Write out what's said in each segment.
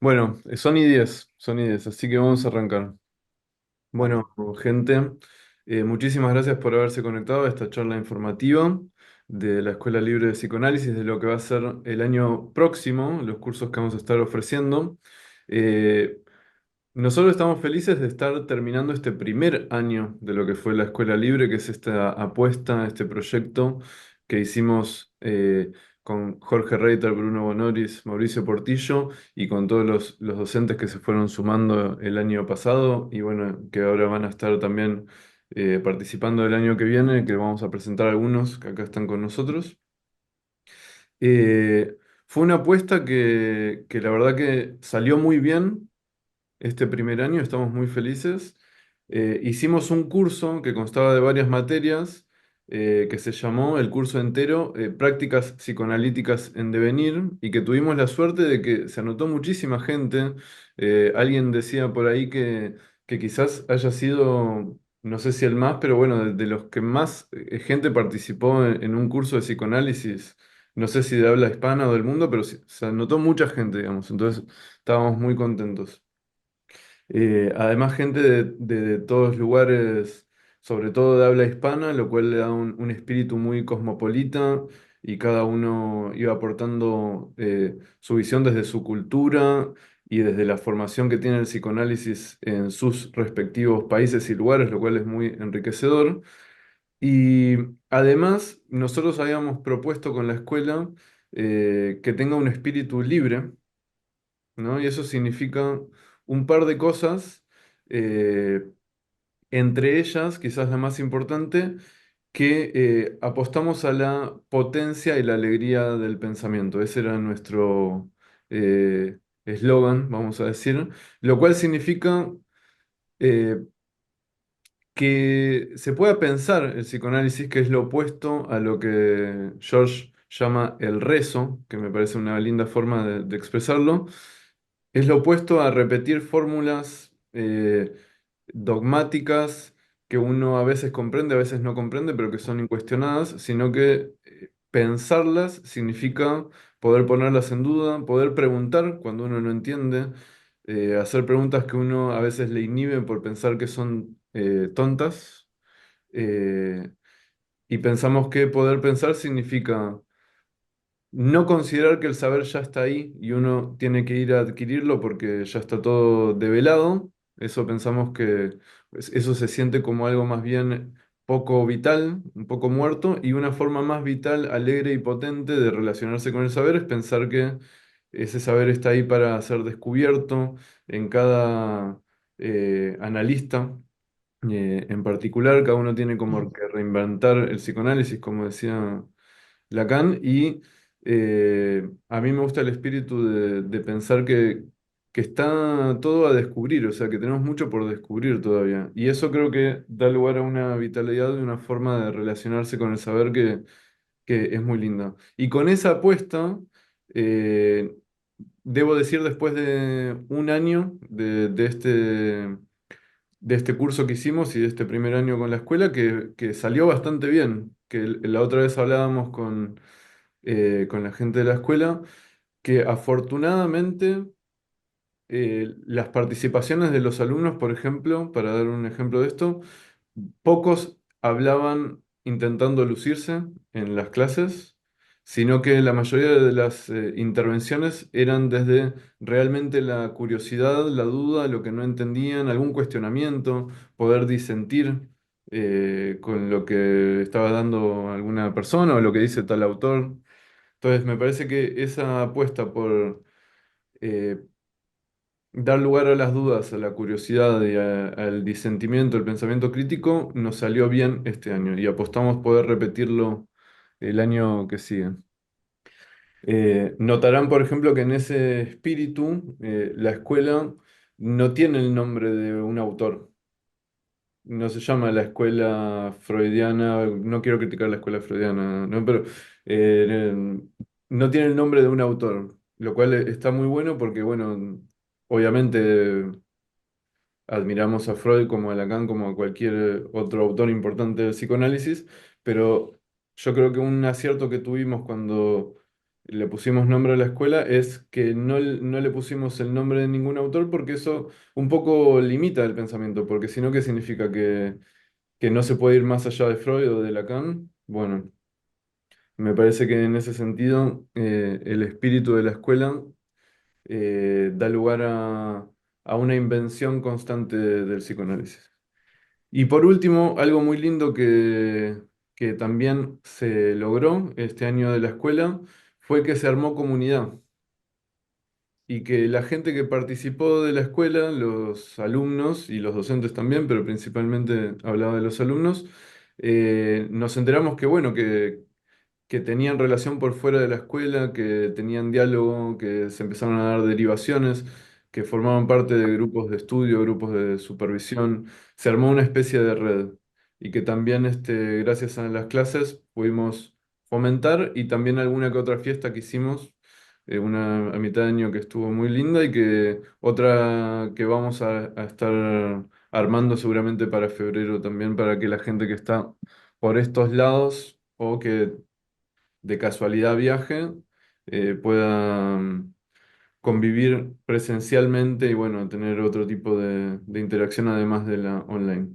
Bueno, son y 10, así que vamos a arrancar. Bueno, gente, muchísimas gracias por haberse conectado a esta charla informativa de la Escuela Libre de Psicoanálisis, de lo que va a ser el año próximo, los cursos que vamos a estar ofreciendo. Eh, Nosotros estamos felices de estar terminando este primer año de lo que fue la Escuela Libre, que es esta apuesta, este proyecto que hicimos con Jorge Reiter, Bruno Bonoris, Mauricio Portillo y con todos los docentes que se fueron sumando el año pasado y bueno, que ahora van a estar también participando el año que viene, que vamos a presentar algunos que acá están con nosotros. Eh, Fue una apuesta que la verdad que salió muy bien este primer año, estamos muy felices. Hicimos un curso que constaba de varias materias, que se llamó el curso entero Prácticas Psicoanalíticas en Devenir, y que tuvimos la suerte de que se anotó muchísima gente. Alguien decía por ahí que quizás haya sido, no sé si el más, pero bueno, de los que más gente participó en un curso de psicoanálisis. No sé si de habla hispana o del mundo, pero se anotó mucha gente, digamos. Entonces estábamos muy contentos. Además, gente de todos lugares, sobre todo de habla hispana, lo cual le da un espíritu muy cosmopolita y cada uno iba aportando su visión desde su cultura y desde la formación que tiene el psicoanálisis en sus respectivos países y lugares, lo cual es muy enriquecedor. Y además, nosotros habíamos propuesto con la escuela que tenga un espíritu libre, ¿no? Y eso significa un par de cosas, eh, entre ellas, quizás la más importante, que apostamos a la potencia y la alegría del pensamiento. Ese era nuestro eslogan, vamos a decir, lo cual significa eh, que se pueda pensar el psicoanálisis, que es lo opuesto a lo que George llama el rezo, que me parece una linda forma de expresarlo. Es lo opuesto a repetir fórmulas dogmáticas que uno a veces comprende, a veces no comprende, pero que son incuestionadas, sino que pensarlas significa poder ponerlas en duda, poder preguntar cuando uno no entiende, hacer preguntas que uno a veces le inhiben por pensar que son tontas, eh, y pensamos que poder pensar significa no considerar que el saber ya está ahí y uno tiene que ir a adquirirlo porque ya está todo develado. Eso pensamos que eso se siente como algo más bien poco vital, un poco muerto, y una forma más vital, alegre y potente de relacionarse con el saber es pensar que ese saber está ahí para ser descubierto en cada analista. En particular, cada uno tiene como que reinventar el psicoanálisis, como decía Lacan, y a mí me gusta el espíritu de pensar que está todo a descubrir, o sea, que tenemos mucho por descubrir todavía. Y eso creo que da lugar a una vitalidad y una forma de relacionarse con el saber que es muy linda. Y con esa apuesta, eh, debo decir, después de un año de este curso que hicimos y de este primer año con la escuela, que salió bastante bien, que la otra vez hablábamos con la gente de la escuela, que afortunadamente las participaciones de los alumnos, por ejemplo, para dar un ejemplo de esto, pocos hablaban intentando lucirse en las clases, sino que la mayoría de las intervenciones eran desde realmente la curiosidad, la duda, lo que no entendían, algún cuestionamiento, poder disentir con lo que estaba dando alguna persona o lo que dice tal autor. Entonces, me parece que esa apuesta por eh, dar lugar a las dudas, a la curiosidad y al disentimiento, al pensamiento crítico, nos salió bien este año y apostamos poder repetirlo el año que sigue. Notarán, por ejemplo, que en ese espíritu la escuela no tiene el nombre de un autor. No se llama la escuela freudiana, no quiero criticar la escuela freudiana, ¿no? Pero no tiene el nombre de un autor, lo cual está muy bueno porque, bueno, obviamente admiramos a Freud como a Lacan, como a cualquier otro autor importante del psicoanálisis, pero yo creo que un acierto que tuvimos cuando le pusimos nombre a la escuela, es que no le pusimos el nombre de ningún autor porque eso un poco limita el pensamiento, porque si no, ¿qué significa? Que no se puede ir más allá de Freud o de Lacan. Bueno, me parece que en ese sentido el espíritu de la escuela da lugar a una invención constante del psicoanálisis. Y por último, algo muy lindo que también se logró este año de la escuela fue que se armó comunidad y que la gente que participó de la escuela, los alumnos y los docentes también, pero principalmente hablaba de los alumnos, nos enteramos que bueno, que tenían relación por fuera de la escuela, que tenían diálogo, que se empezaron a dar derivaciones, que formaban parte de grupos de estudio, grupos de supervisión. Se armó una especie de red y que también gracias a las clases pudimos fomentar y también alguna que otra fiesta que hicimos, una a mitad de año que estuvo muy linda y que otra que vamos a estar armando seguramente para febrero también para que la gente que está por estos lados o que de casualidad viaje, pueda convivir presencialmente y bueno, tener otro tipo de interacción además de la online.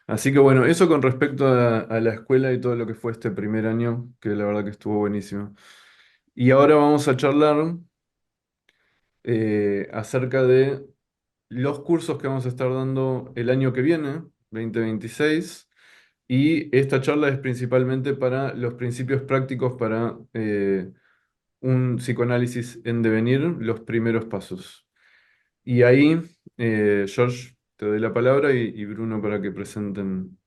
Así que bueno, eso con respecto a la escuela y todo lo que fue este primer año, que la verdad que estuvo buenísimo. Y ahora vamos a charlar acerca de los cursos que vamos a estar dando el año que viene, 2026. Y esta charla es principalmente para los principios prácticos para un psicoanálisis en devenir, los primeros pasos. Y ahí, George, te doy la palabra y Bruno para que presenten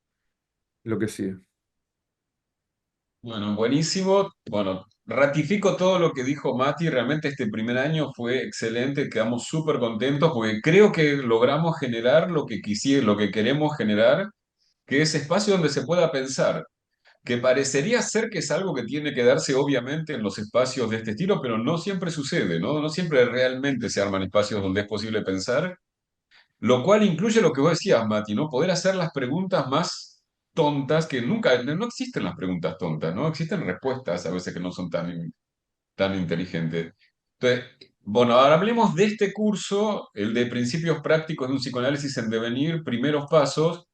lo que sigue. Bueno, buenísimo. Bueno, ratifico todo lo que dijo Mati. Realmente este primer año fue excelente. Quedamos súper contentos porque creo que logramos generar lo que lo que queremos generar, que es espacio donde se pueda pensar, que parecería ser que es algo que tiene que darse obviamente en los espacios de este estilo, pero no siempre sucede, ¿no? No siempre realmente se arman espacios donde es posible pensar. Lo cual incluye lo que vos decías, Mati, ¿no? Poder hacer las preguntas más tontas, que nunca, no existen las preguntas tontas, ¿no? Existen respuestas a veces que no son tan inteligentes. Entonces, bueno, ahora hablemos de este curso, el de Principios Prácticos de un Psicoanálisis en Devenir, primeros pasos,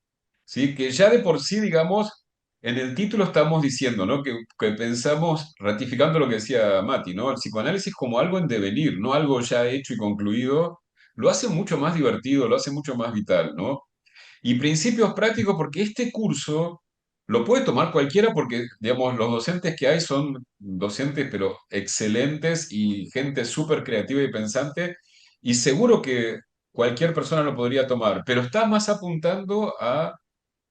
¿sí? Que ya de por sí, digamos, en el título estamos diciendo, ¿no? Que pensamos, ratificando lo que decía Mati, ¿no? El psicoanálisis como algo en devenir, no algo ya hecho y concluido, lo hace mucho más divertido, lo hace mucho más vital, ¿no? Y principios prácticos porque este curso lo puede tomar cualquiera porque, digamos, los docentes que hay son docentes, pero excelentes y gente súper creativa y pensante, y seguro que cualquier persona lo podría tomar, pero está más apuntando a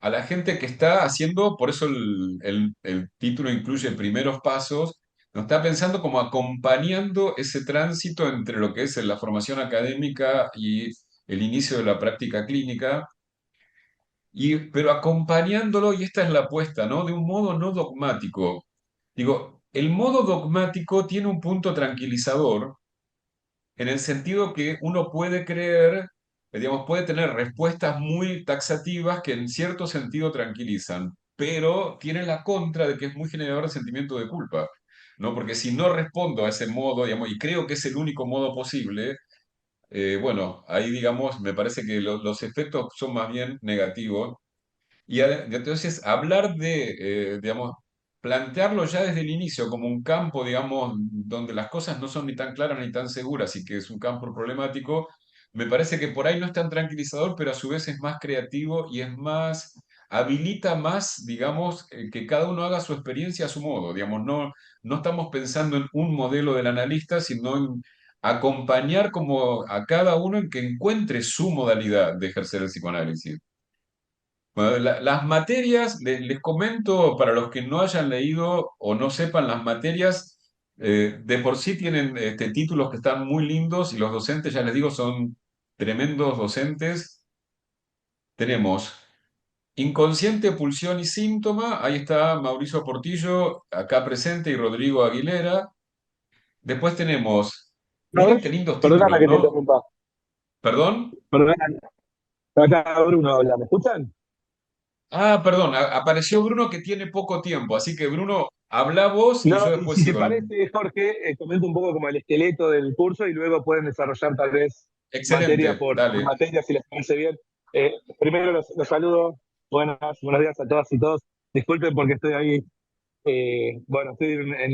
la gente que está haciendo, por eso el título incluye primeros pasos, nos está pensando como acompañando ese tránsito entre lo que es la formación académica y el inicio de la práctica clínica, pero acompañándolo, y esta es la apuesta, ¿no? De un modo no dogmático. Digo, el modo dogmático tiene un punto tranquilizador en el sentido que uno puede creer, digamos, puede tener respuestas muy taxativas que en cierto sentido tranquilizan, pero tiene la contra de que es muy generador de sentimiento de culpa, ¿no? Porque si no respondo a ese modo, digamos, y creo que es el único modo posible, bueno, ahí, digamos, me parece que los efectos son más bien negativos entonces, hablar digamos, plantearlo ya desde el inicio como un campo, digamos, donde las cosas no son ni tan claras ni tan seguras y que es un campo problemático, me parece que por ahí no es tan tranquilizador, pero a su vez es más creativo y es más, habilita más, digamos, que cada uno haga su experiencia a su modo. Digamos, no estamos pensando en un modelo del analista, sino en acompañar como a cada uno en que encuentre su modalidad de ejercer el psicoanálisis. Bueno, las materias, les comento para los que no hayan leído o no sepan las materias, de por sí tienen títulos que están muy lindos y los docentes, ya les digo, son tremendos docentes. Tenemos Inconsciente, Pulsión y Síntoma, ahí está Mauricio Portillo, acá presente, y Rodrigo Aguilera. Después tenemos, miren qué George, lindos perdóname títulos, que te ¿no? interrumpa. ¿Perdón? Perdóname. Acá Bruno habla. ¿Me escuchan? Ah, perdón, apareció Bruno que tiene poco tiempo, así que Bruno. Habla vos y yo No, y después si te sigo. parece, Jorge, comento un poco como el esqueleto del curso y luego pueden desarrollar tal vez materia Excelente, por dale. materia, si les parece bien. Primero los saludo, buenos días a todas y todos. Disculpen porque estoy ahí, bueno, estoy en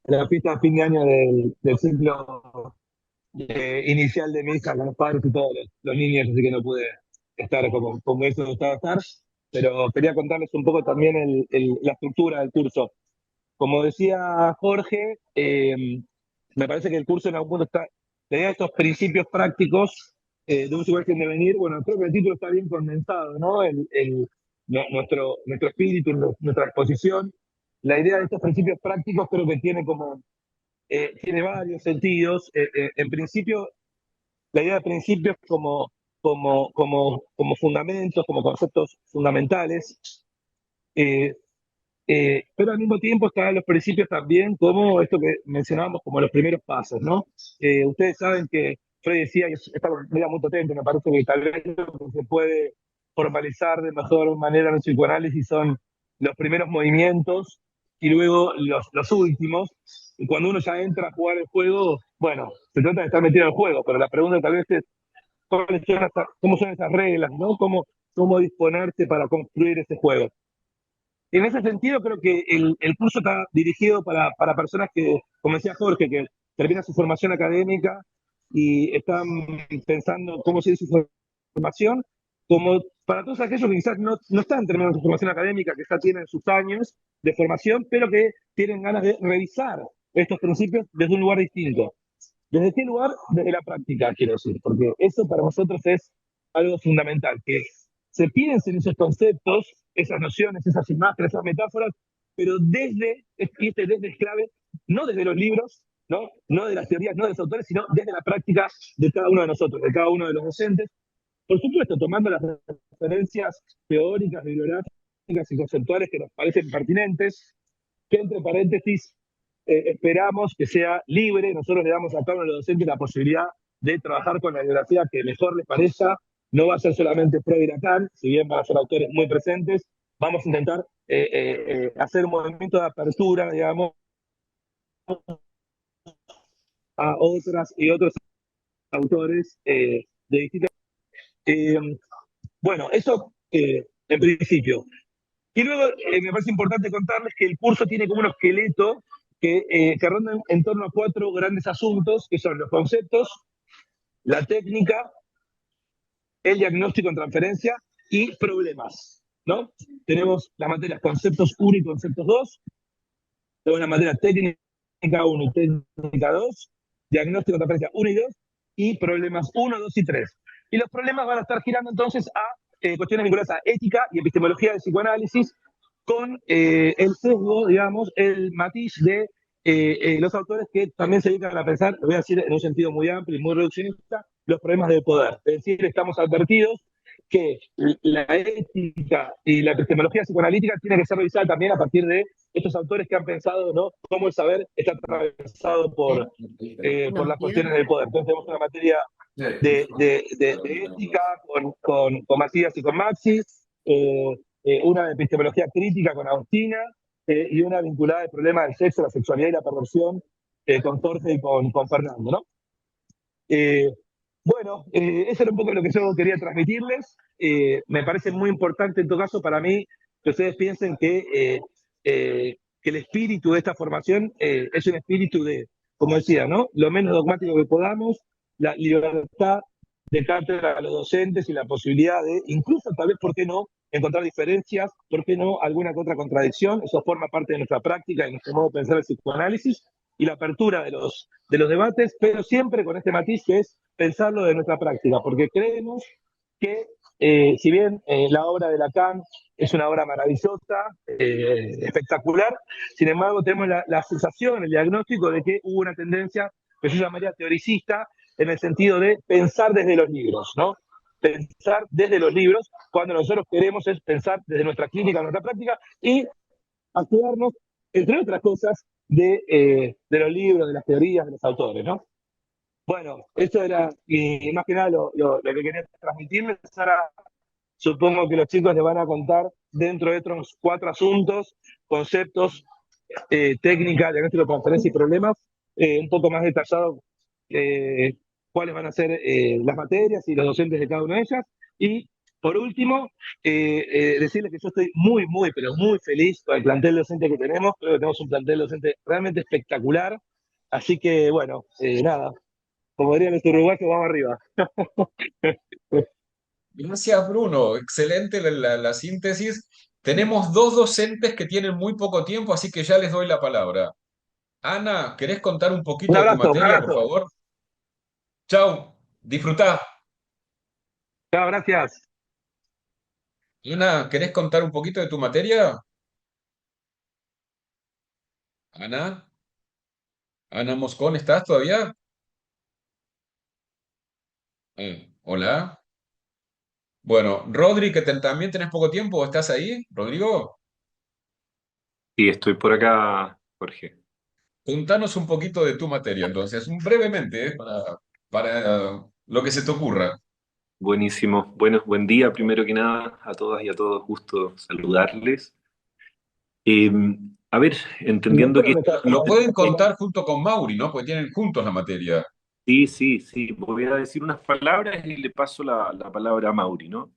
la fiesta de fin de año del ciclo inicial de mi hija con los padres y todos los niños, así que no pude estar como eso gustaba estar, pero quería contarles un poco también la estructura del curso. Como decía Jorge, me parece que el curso en algún punto está, la idea de estos principios prácticos de un lugar sin devenir, bueno, creo que el título está bien condensado, ¿no? Nuestro espíritu, nuestra exposición. La idea de estos principios prácticos creo que tiene varios sentidos. En principio, la idea de principios como fundamentos, como conceptos fundamentales. eh, pero al mismo tiempo están los principios también como esto que mencionábamos como los primeros pasos, ¿no? Ustedes saben que Freud decía, y está muy potente, me parece que tal vez lo que se puede formalizar de mejor manera en el psicoanálisis son los primeros movimientos y luego los últimos. Y cuando uno ya entra a jugar el juego, bueno, se trata de estar metido en el juego, pero la pregunta tal vez es cómo son esas reglas, ¿no? Cómo disponerse para construir ese juego. En ese sentido, creo que el curso está dirigido para personas que, como decía Jorge, que terminan su formación académica y están pensando cómo seguir su formación, como para todos aquellos que quizás no están terminando su formación académica, que ya tienen sus años de formación, pero que tienen ganas de revisar estos principios desde un lugar distinto. ¿Desde qué lugar? Desde la práctica, quiero decir, porque eso para nosotros es algo fundamental, que se piensen esos conceptos, esas nociones, esas imágenes, esas metáforas, pero y este desde es clave, no desde los libros, no de las teorías, no de los autores, sino desde la práctica de cada uno de nosotros, de cada uno de los docentes. Por supuesto, tomando las referencias teóricas, bibliográficas y conceptuales que nos parecen pertinentes, que entre paréntesis esperamos que sea libre. Nosotros le damos a cada uno de los docentes la posibilidad de trabajar con la bibliografía que mejor les parezca. No va a ser solamente Freud y Lacan, si bien van a ser autores muy presentes, vamos a intentar hacer un movimiento de apertura, digamos, a otras y otros autores de distintas. Eh, bueno, eso en principio. Y luego me parece importante contarles que el curso tiene como un esqueleto que ronda en torno a cuatro grandes asuntos, que son los conceptos, la técnica, el diagnóstico en transferencia y problemas, ¿no? Tenemos las materias conceptos 1 y conceptos 2, tenemos la materia técnica 1 y técnica 2, diagnóstico en transferencia 1 y 2, y problemas 1, 2 y 3. Y los problemas van a estar girando entonces a cuestiones vinculadas a ética y epistemología del psicoanálisis, con el sesgo, digamos, el matiz de los autores que también se dedican a pensar, lo voy a decir en un sentido muy amplio y muy reduccionista, los problemas del poder. Es decir, estamos advertidos que la ética y la epistemología psicoanalítica tiene que ser revisada también a partir de estos autores que han pensado, ¿no?, cómo el saber está atravesado por las cuestiones del poder. Entonces tenemos una materia de ética con Matías y con Maxi, una de epistemología crítica con Agustina, y una vinculada al problema del sexo, la sexualidad y la perversión con Jorge y con Fernando, ¿no? Eh, eso era un poco lo que yo quería transmitirles. Me parece muy importante en todo caso para mí que ustedes piensen que el espíritu de esta formación es un espíritu de, como decía, ¿no?, lo menos dogmático que podamos, la libertad de cátedra a los docentes y la posibilidad de, incluso tal vez, ¿por qué no?, encontrar diferencias, ¿por qué no?, alguna que otra contradicción. Eso forma parte de nuestra práctica y nuestro modo de pensar el psicoanálisis y la apertura de los debates, pero siempre con este matiz que es pensarlo de nuestra práctica, porque creemos que si bien la obra de Lacan es una obra maravillosa, espectacular, sin embargo tenemos la sensación, el diagnóstico de que hubo una tendencia que yo llamaría teoricista, en el sentido de pensar desde los libros, ¿no? Pensar desde los libros, cuando nosotros queremos es pensar desde nuestra clínica, nuestra práctica, y ayudarnos, entre otras cosas, de los libros, de las teorías, de los autores, ¿no? Bueno, eso era, y más que nada lo que quería transmitirles. Ahora supongo que los chicos les van a contar dentro de otros cuatro asuntos, conceptos técnica, diagnóstico de transferencia y problemas, un poco más detallado eh, cuáles van a ser las materias y los docentes de cada una de ellas. Y por último, decirles que yo estoy muy, muy, pero muy feliz con el plantel docente que tenemos. Creo que tenemos un plantel docente realmente espectacular. Así que, bueno, nada, como dirían los uruguayos, vamos arriba. Gracias, Bruno. Excelente la síntesis. Tenemos dos docentes que tienen muy poco tiempo, así que ya les doy la palabra. Ana, ¿querés contar un Un poquito de tu abrazo, un materia, por abrazo. favor? Chau, disfrutá. Chao, gracias. Ana, ¿querés contar un poquito de tu materia? Ana, Ana Moscón, ¿estás todavía? Hola. Bueno, Rodri, también tenés poco tiempo, ¿estás ahí, Rodrigo? Sí, estoy por acá, Jorge. Contanos un poquito de tu materia, entonces, brevemente, para lo que se te ocurra. Buenísimo. Bueno, buen día primero que nada a todas y a todos. Gusto saludarles. Eh, a ver, entendiendo Doctora, que me está... Lo pueden contar junto con Mauri, ¿no? Porque tienen juntos la materia. sí, sí, sí, voy a decir unas palabras y le paso la palabra a Mauri, ¿no?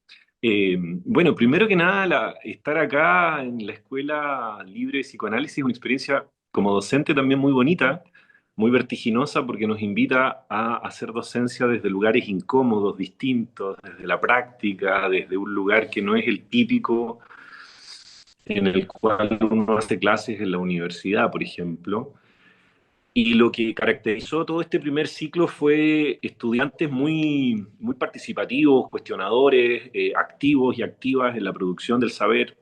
Bueno, primero que nada, estar acá en la Escuela Libre de Psicoanálisis es una experiencia como docente también muy bonita, muy vertiginosa, porque nos invita a hacer docencia desde lugares incómodos, distintos, desde la práctica, desde un lugar que no es el típico en el cual uno hace clases en la universidad, por ejemplo. Y lo que caracterizó todo este primer ciclo fue estudiantes muy, muy participativos, cuestionadores, activos y activas en la producción del saber,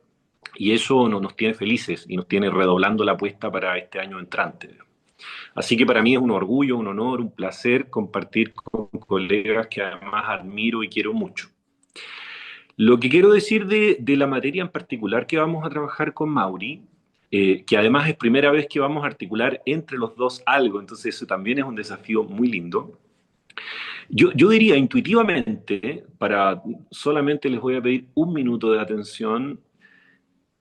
y eso nos tiene felices y nos tiene redoblando la apuesta para este año entrante. Así que para mí es un orgullo, un honor, un placer compartir con colegas que además admiro y quiero mucho. Lo que quiero decir de la materia en particular que vamos a trabajar con Mauri, que además es primera vez que vamos a articular entre los dos algo, entonces eso también es un desafío muy lindo. Yo diría intuitivamente, para solamente les voy a pedir un minuto de atención,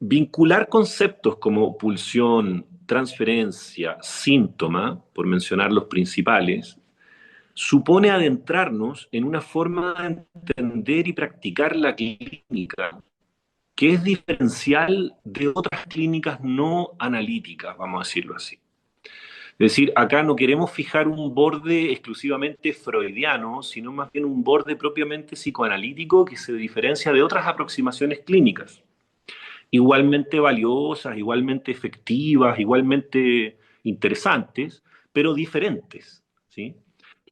vincular conceptos como pulsión, transferencia, síntoma, por mencionar los principales, supone adentrarnos en una forma de entender y practicar la clínica que es diferencial de otras clínicas no analíticas, vamos a decirlo así. Es decir, acá no queremos fijar un borde exclusivamente freudiano, sino más bien un borde propiamente psicoanalítico que se diferencia de otras aproximaciones clínicas, igualmente valiosas, igualmente efectivas, igualmente interesantes, pero diferentes, ¿sí?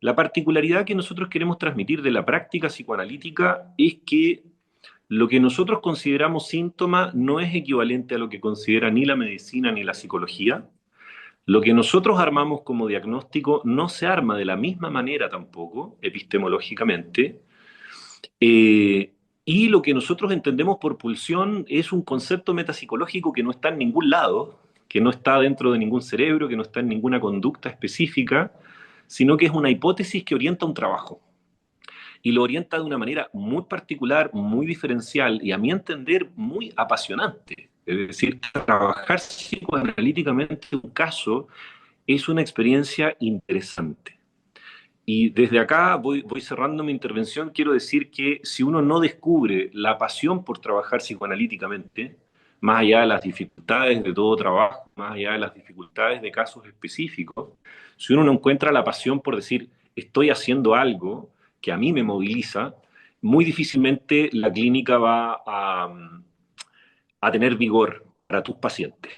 La particularidad que nosotros queremos transmitir de la práctica psicoanalítica es que lo que nosotros consideramos síntoma no es equivalente a lo que considera ni la medicina ni la psicología. Lo que nosotros armamos como diagnóstico no se arma de la misma manera tampoco, epistemológicamente. Eh, y lo que nosotros entendemos por pulsión es un concepto metapsicológico que no está en ningún lado, que no está dentro de ningún cerebro, que no está en ninguna conducta específica, sino que es una hipótesis que orienta un trabajo y lo orienta de una manera muy particular, muy diferencial y a mi entender muy apasionante. Es decir, trabajar psicoanalíticamente un caso es una experiencia interesante. Y desde acá voy cerrando mi intervención, quiero decir que si uno no descubre la pasión por trabajar psicoanalíticamente, más allá de las dificultades de todo trabajo, más allá de las dificultades de casos específicos, si uno no encuentra la pasión por decir, estoy haciendo algo que a mí me moviliza, muy difícilmente la clínica va a tener vigor para tus pacientes.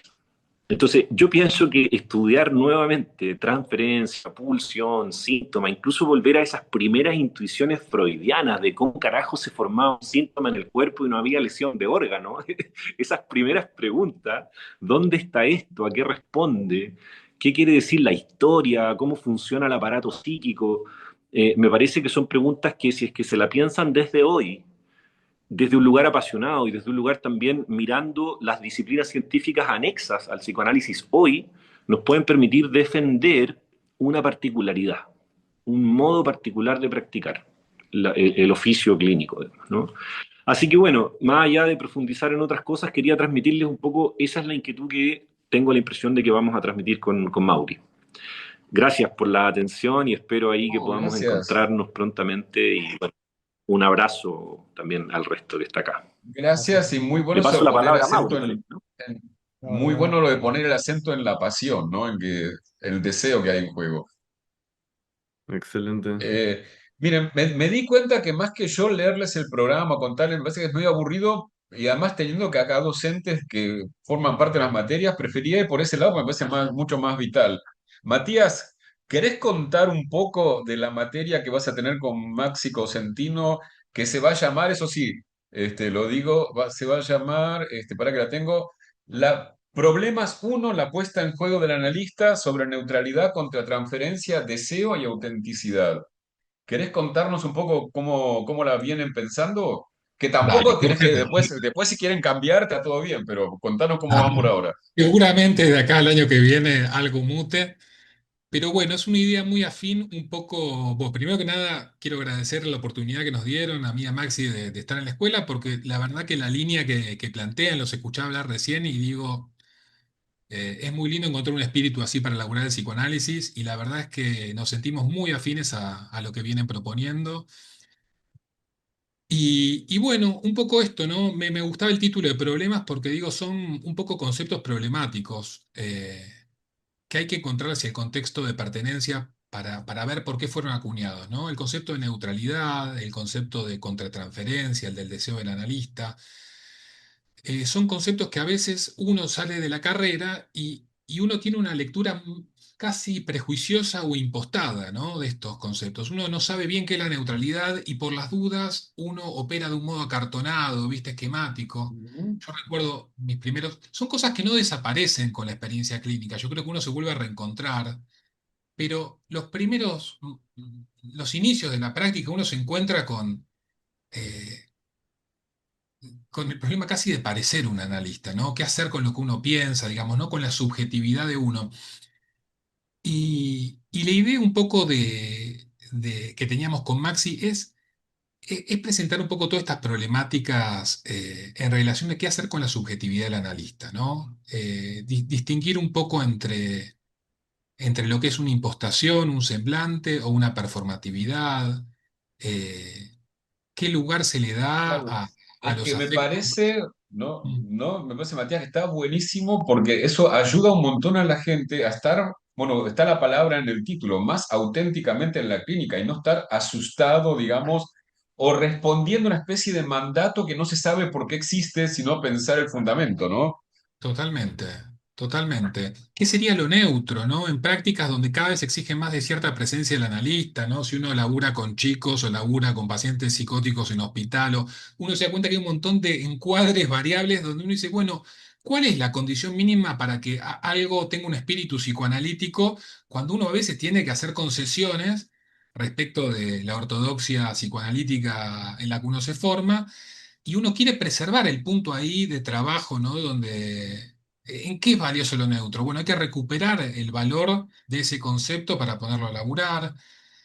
Entonces, yo pienso que estudiar nuevamente transferencia, pulsión, síntoma, incluso volver a esas primeras intuiciones freudianas de cómo carajo se formaba un síntoma en el cuerpo y no había lesión de órgano, esas primeras preguntas, ¿dónde está esto? ¿A qué responde? ¿Qué quiere decir la historia? ¿Cómo funciona el aparato psíquico? Me parece que son preguntas que si es que se la piensan desde hoy, desde un lugar apasionado y desde un lugar también mirando las disciplinas científicas anexas al psicoanálisis hoy, nos pueden permitir defender una particularidad, un modo particular de practicar el oficio clínico, ¿no? Así que bueno, más allá de profundizar en otras cosas, quería transmitirles un poco, esa es la inquietud que tengo la impresión de que vamos a transmitir con Mauri. Gracias por la atención y espero ahí que No, podamos gracias. encontrarnos prontamente y bueno, un abrazo también al resto que está acá. Gracias y muy Le bueno eso paso de la poner palabra a acento Mauri también, ¿no? muy bueno lo de poner el acento en la pasión, ¿no? En que el deseo que hay en juego. Excelente. Eh, Miren, me di cuenta que más que yo leerles el programa, contarles, me parece que es medio aburrido y además teniendo que acá docentes que forman parte de las materias, prefería ir por ese lado, me parece mucho más vital. Matías, ¿querés contar un poco de la materia que vas a tener con Maxi Cosentino, que se va a llamar, eso sí, lo digo, se va a llamar, para que la tengo, Problemas uno, la puesta en juego del analista sobre neutralidad contra transferencia, deseo y autenticidad. ¿Querés contarnos un poco cómo la vienen pensando? Que Dale, tampoco tenés que perfecto. después si quieren cambiar, está todo bien, pero contanos cómo Ah, van por ahora. seguramente de acá al año que viene algo mute, pero bueno, es una idea muy afín, un poco. Vos, primero que nada, quiero agradecer la oportunidad que nos dieron a mí y a Maxi de estar en la escuela, porque la verdad que la línea que plantean, los escuchaba hablar recién y digo, es muy lindo encontrar un espíritu así para elaborar el psicoanálisis y la verdad es que nos sentimos muy afines a lo que vienen proponiendo. Y bueno, un poco esto, ¿no? Me gustaba el título de problemas porque digo, son un poco conceptos problemáticos que hay que encontrar hacia el contexto de pertenencia para ver por qué fueron acuñados, ¿no? El concepto de neutralidad, el concepto de contratransferencia, el del deseo del analista, son conceptos que a veces uno sale de la carrera y uno tiene una lectura casi prejuiciosa o impostada, ¿no? De estos conceptos. Uno no sabe bien qué es la neutralidad y por las dudas uno opera de un modo acartonado, ¿viste? Esquemático. Ujú. Yo recuerdo mis primeros. Son cosas que no desaparecen con la experiencia clínica. Yo creo que uno se vuelve a reencontrar, pero los inicios de la práctica uno se encuentra eh, con el problema casi de parecer un analista, ¿no? ¿Qué hacer con lo que uno piensa, digamos, ¿no? Con la subjetividad de uno. Y la idea un poco que teníamos con Maxi es presentar un poco todas estas problemáticas en relación a qué hacer con la subjetividad del analista, ¿no? Distinguir un poco entre lo que es una impostación, un semblante o una performatividad, eh, qué lugar se le da Claro. a Es los que me afectos. parece, me parece, Matías, que está buenísimo porque eso ayuda un montón a la gente a estar, bueno, está la palabra en el título, más auténticamente en la clínica y no estar asustado, digamos, o respondiendo a una especie de mandato que no se sabe por qué existe, sino pensar el fundamento, ¿no? Totalmente, totalmente. ¿Qué sería lo neutro, ¿no? En prácticas donde cada vez exige más de cierta presencia del analista, ¿no? Si uno labura con chicos o labura con pacientes psicóticos en hospital, uno se da cuenta que hay un montón de encuadres variables donde uno dice, bueno, ¿cuál es la condición mínima para que algo tenga un espíritu psicoanalítico cuando uno a veces tiene que hacer concesiones respecto de la ortodoxia psicoanalítica en la que uno se forma? Y uno quiere preservar el punto ahí de trabajo, ¿no? ¿En qué es valioso lo neutro? Bueno, hay que recuperar el valor de ese concepto para ponerlo a laburar.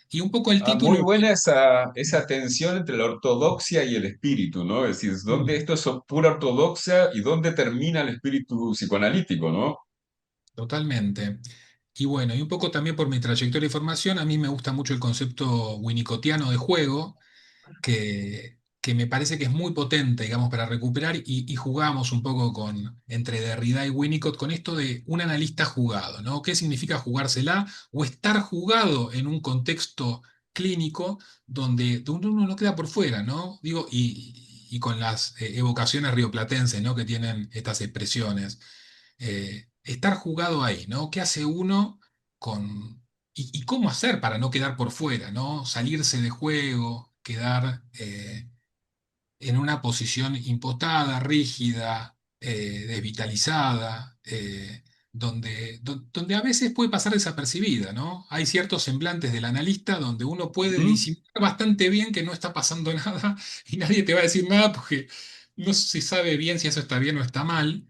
Y un poco el Ah, muy título. buena esa tensión entre la ortodoxia y el espíritu, ¿no? Es decir, dónde Mm, esto es pura ortodoxia y dónde termina el espíritu psicoanalítico, ¿no? Totalmente. Y bueno, y un poco también por mi trayectoria y formación, a mí me gusta mucho el concepto winnicottiano de juego, que me parece que es muy potente, digamos, para recuperar y jugamos un poco entre Derrida y Winnicott con esto de un analista jugado, ¿no? ¿Qué significa jugársela o estar jugado en un contexto clínico donde uno no queda por fuera, ¿no? Digo, y con las evocaciones rioplatenses, ¿no? Que tienen estas expresiones. Estar jugado ahí, ¿no? ¿Qué hace uno con... y cómo hacer para no quedar por fuera, ¿no? Salirse de juego, quedar en una posición impostada, rígida, desvitalizada, donde a veces puede pasar desapercibida, ¿no? Hay ciertos semblantes del analista donde uno puede Ujú. disimular bastante bien que no está pasando nada y nadie te va a decir nada porque no se sabe bien si eso está bien o está mal,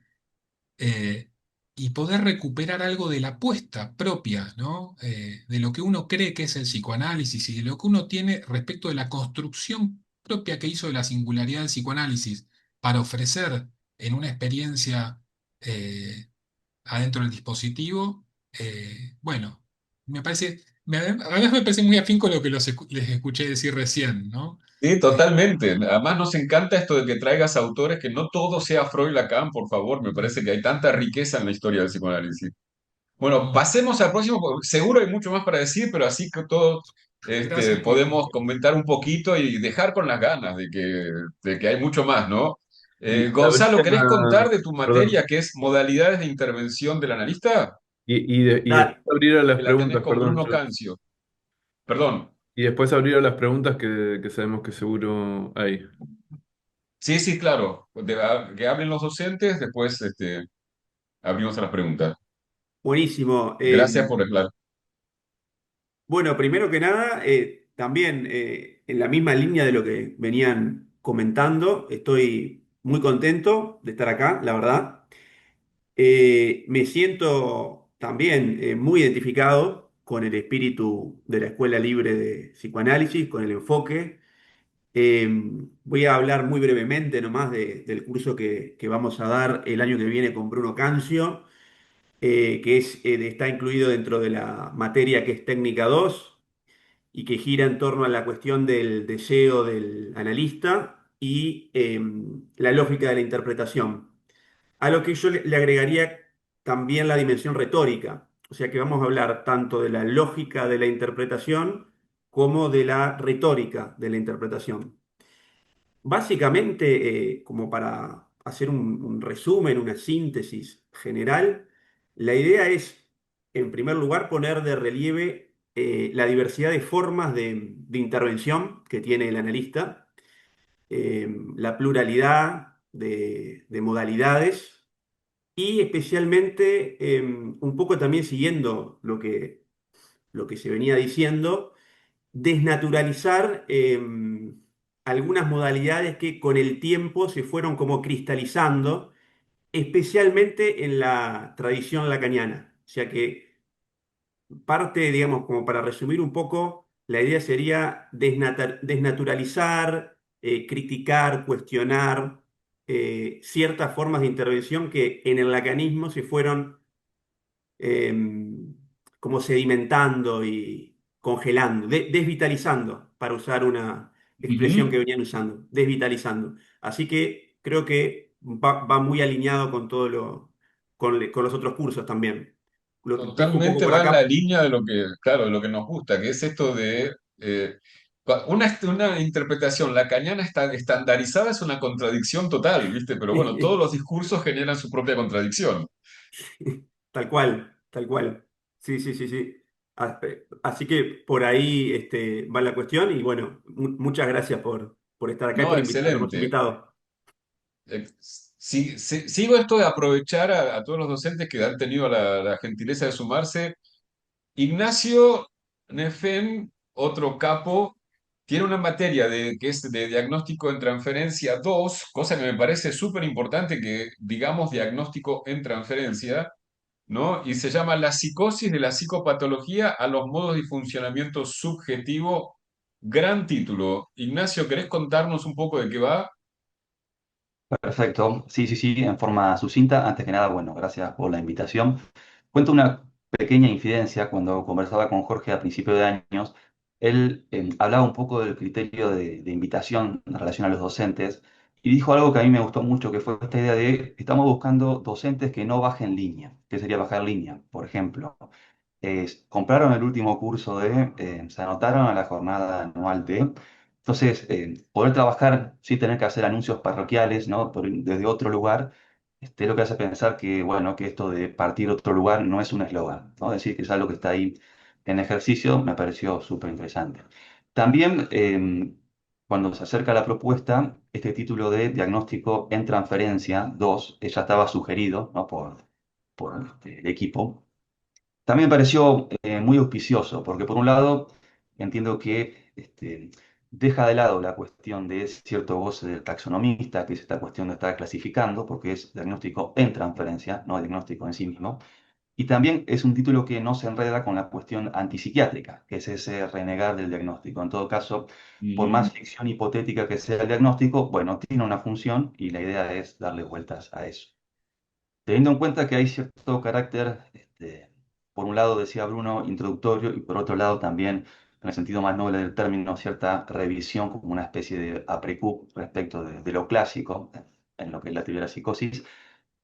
eh, y poder recuperar algo de la apuesta propia, ¿no? De lo que uno cree que es el psicoanálisis y de lo que uno tiene respecto de la construcción propia que hizo de la singularidad del psicoanálisis para ofrecer en una experiencia eh, adentro del dispositivo. Bueno, me parece, además me parece muy afín con lo que les escuché decir recién, ¿no? Sí, Eh, totalmente. Además nos encanta esto de que traigas autores, que no todo sea Freud Lacan, por favor. Me parece que hay tanta riqueza en la historia del psicoanálisis. Bueno, bueno, pasemos al próximo, porque seguro hay mucho más para decir, pero así que todos gracias podemos comentar un poquito y dejar con las ganas de que hay mucho más, ¿no? Y Gonzalo, sabría, ¿querés contar de tu perdón, materia que es modalidades de intervención del analista? y después Dale. abrir a las Que la tenés preguntas, con perdón, Bruno Cancio. Perdón. y después abrir a las preguntas que sabemos que seguro hay. Sí, sí, claro. Que hablen los docentes, después abrimos a las preguntas. Buenísimo. Gracias por hablar. Bueno, primero que nada, también en la misma línea de lo que venían comentando, estoy muy contento de estar acá, la verdad. Me siento también muy identificado con el espíritu de la Escuela Libre de Psicoanálisis, con el enfoque. Eh, Voy a hablar muy brevemente nomás del curso que vamos a dar el año que viene con Bruno Cancio, que está incluido dentro de la materia que es Técnica 2 y que gira en torno a la cuestión del deseo del analista y la lógica de la interpretación. A lo que yo le agregaría también la dimensión retórica, o sea que vamos a hablar tanto de la lógica de la interpretación como de la retórica de la interpretación. Básicamente, como para hacer un resumen, una síntesis general, la idea es, en primer lugar, poner de relieve la diversidad de formas de intervención que tiene el analista, la pluralidad de modalidades y especialmente, un poco también siguiendo lo que se venía diciendo, desnaturalizar algunas modalidades que con el tiempo se fueron como cristalizando, especialmente en la tradición lacaniana. O sea que parte, digamos, como para resumir un poco, la idea sería desnaturalizar, criticar, cuestionar ciertas formas de intervención que en el lacanismo se fueron eh, como sedimentando y congelando, desvitalizando, para usar una expresión que Ujú. venían usando, desvitalizando. Así que creo que va muy alineado con con los otros cursos también. Lo dejo un poco Totalmente por va en la acá. línea de lo que, claro, de lo que nos gusta, que es esto de una interpretación lacaniana estandarizada es una contradicción total, ¿viste? Pero bueno, todos los discursos generan su propia contradicción. Tal cual, tal cual. Sí, sí, sí, sí. Así que por ahí va la cuestión y bueno, muchas gracias por estar acá y No, por habernos excelente. invitado. Sigo esto de aprovechar a todos los docentes que han tenido la gentileza de sumarse. Ignacio Nefen, otro capo, tiene una materia que es de diagnóstico en transferencia 2, cosa que me parece súper importante que digamos diagnóstico en transferencia, ¿no? Y se llama La psicosis de la psicopatología a los modos de funcionamiento subjetivo. Gran título. Ignacio, ¿querés contarnos un poco de qué va? Perfecto, sí, sí, sí, en forma sucinta. Antes que nada, bueno, gracias por la invitación. Cuento una pequeña infidencia. Cuando conversaba con Jorge a principios de años, él hablaba un poco del criterio de invitación en relación a los docentes y dijo algo que a mí me gustó mucho, que fue esta idea de estamos buscando docentes que no bajen línea. ¿Qué sería bajar línea? Por ejemplo, compraron el último curso se anotaron a la jornada anual de. Entonces, poder trabajar sin tener que hacer anuncios parroquiales, ¿no? Desde otro lugar, lo que hace pensar que, bueno, que esto de partir otro lugar no es un eslogan, ¿no? Es decir, que es algo que está ahí en ejercicio, me pareció súper interesante. También, cuando se acerca la propuesta, este título de diagnóstico en transferencia 2 ya estaba sugerido, ¿no? por el equipo. También me pareció muy auspicioso, porque por un lado entiendo que deja de lado la cuestión de cierto goce del taxonomista, que es esta cuestión de estar clasificando, porque es diagnóstico en transferencia, no diagnóstico en sí mismo. Y también es un título que no se enreda con la cuestión antipsiquiátrica, que es ese renegar del diagnóstico. En todo caso, por más ficción hipotética que sea el diagnóstico, bueno, tiene una función y la idea es darle vueltas a eso. Teniendo en cuenta que hay cierto carácter, por un lado decía Bruno, introductorio, y por otro lado también, en el sentido más noble del término, cierta revisión como una especie de aprecoup respecto de lo clásico en lo que es la teoría de la psicosis,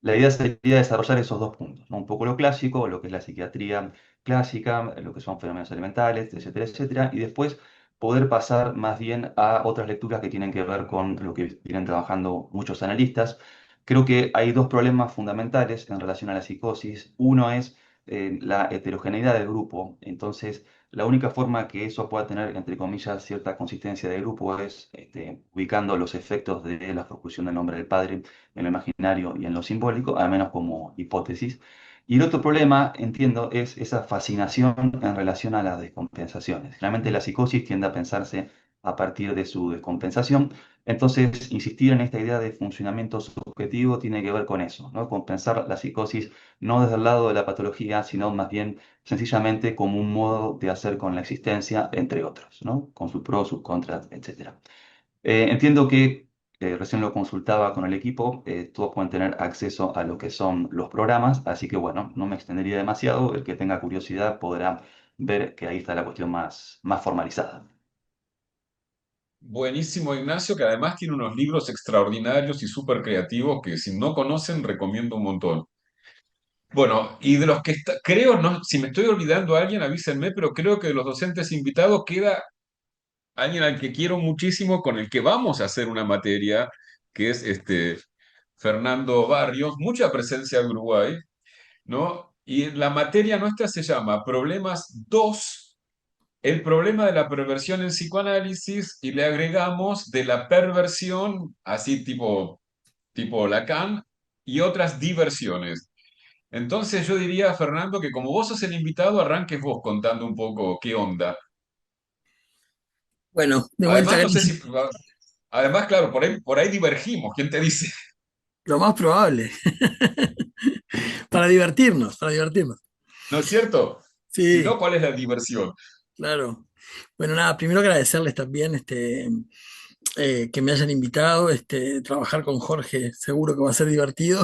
la idea sería desarrollar esos dos puntos, ¿no? Un poco lo clásico, lo que es la psiquiatría clásica, lo que son fenómenos elementales, etcétera, etcétera, y después poder pasar más bien a otras lecturas que tienen que ver con lo que vienen trabajando muchos analistas. Creo que hay dos problemas fundamentales en relación a la psicosis. Uno es la heterogeneidad del grupo. Entonces, la única forma que eso pueda tener, entre comillas, cierta consistencia de grupo es ubicando los efectos de la propulsión del nombre del padre en lo imaginario y en lo simbólico, al menos como hipótesis. Y el otro problema, entiendo, es esa fascinación en relación a las descompensaciones. Generalmente la psicosis tiende a pensarse a partir de su descompensación. Entonces, insistir en esta idea de funcionamiento subjetivo tiene que ver con eso, ¿no? Con pensar la psicosis no desde el lado de la patología, sino más bien sencillamente como un modo de hacer con la existencia, entre otros, ¿no? Con sus pros, sus contras, etcétera. Entiendo que recién lo consultaba con el equipo, todos pueden tener acceso a lo que son los programas, así que bueno, no me extendería demasiado, el que tenga curiosidad podrá ver que ahí está la cuestión más formalizada. Buenísimo, Ignacio, que además tiene unos libros extraordinarios y súper creativos que si no conocen recomiendo un montón. Bueno, y de los que creo, no, si me estoy olvidando a alguien, avísenme, pero creo que de los docentes invitados queda alguien al que quiero muchísimo, con el que vamos a hacer una materia, que es Fernando Barrios, mucha presencia de Uruguay, ¿no? Y la materia nuestra se llama Problemas 2, el problema de la perversión en psicoanálisis, y le agregamos de la perversión, así tipo Lacan, y otras diversiones. Entonces yo diría, Fernando, que como vos sos el invitado, arranques vos contando un poco qué onda. Bueno, de vuelta, Además, no sé gracias. si... Además, claro, por ahí divergimos, ¿quién te dice? Lo más probable. Para divertirnos, para divertirnos. ¿No es cierto? Si no, Sí, ¿cuál es la diversión? claro. Bueno, nada, primero agradecerles también que me hayan invitado. Trabajar con Jorge seguro que va a ser divertido.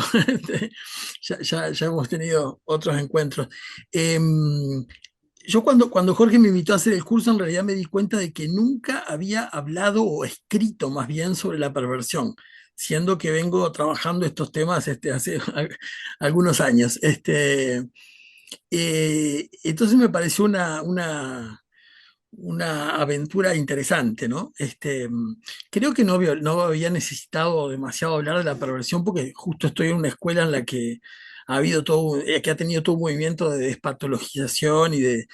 Ya hemos tenido otros encuentros. Yo cuando Jorge me invitó a hacer el curso, en realidad me di cuenta de que nunca había hablado o escrito más bien sobre la perversión, siendo que vengo trabajando estos temas hace algunos años. Entonces me pareció una aventura interesante, ¿no? Creo que no había necesitado demasiado hablar de la perversión porque justo estoy en una escuela en la que que ha tenido todo un movimiento de despatologización y de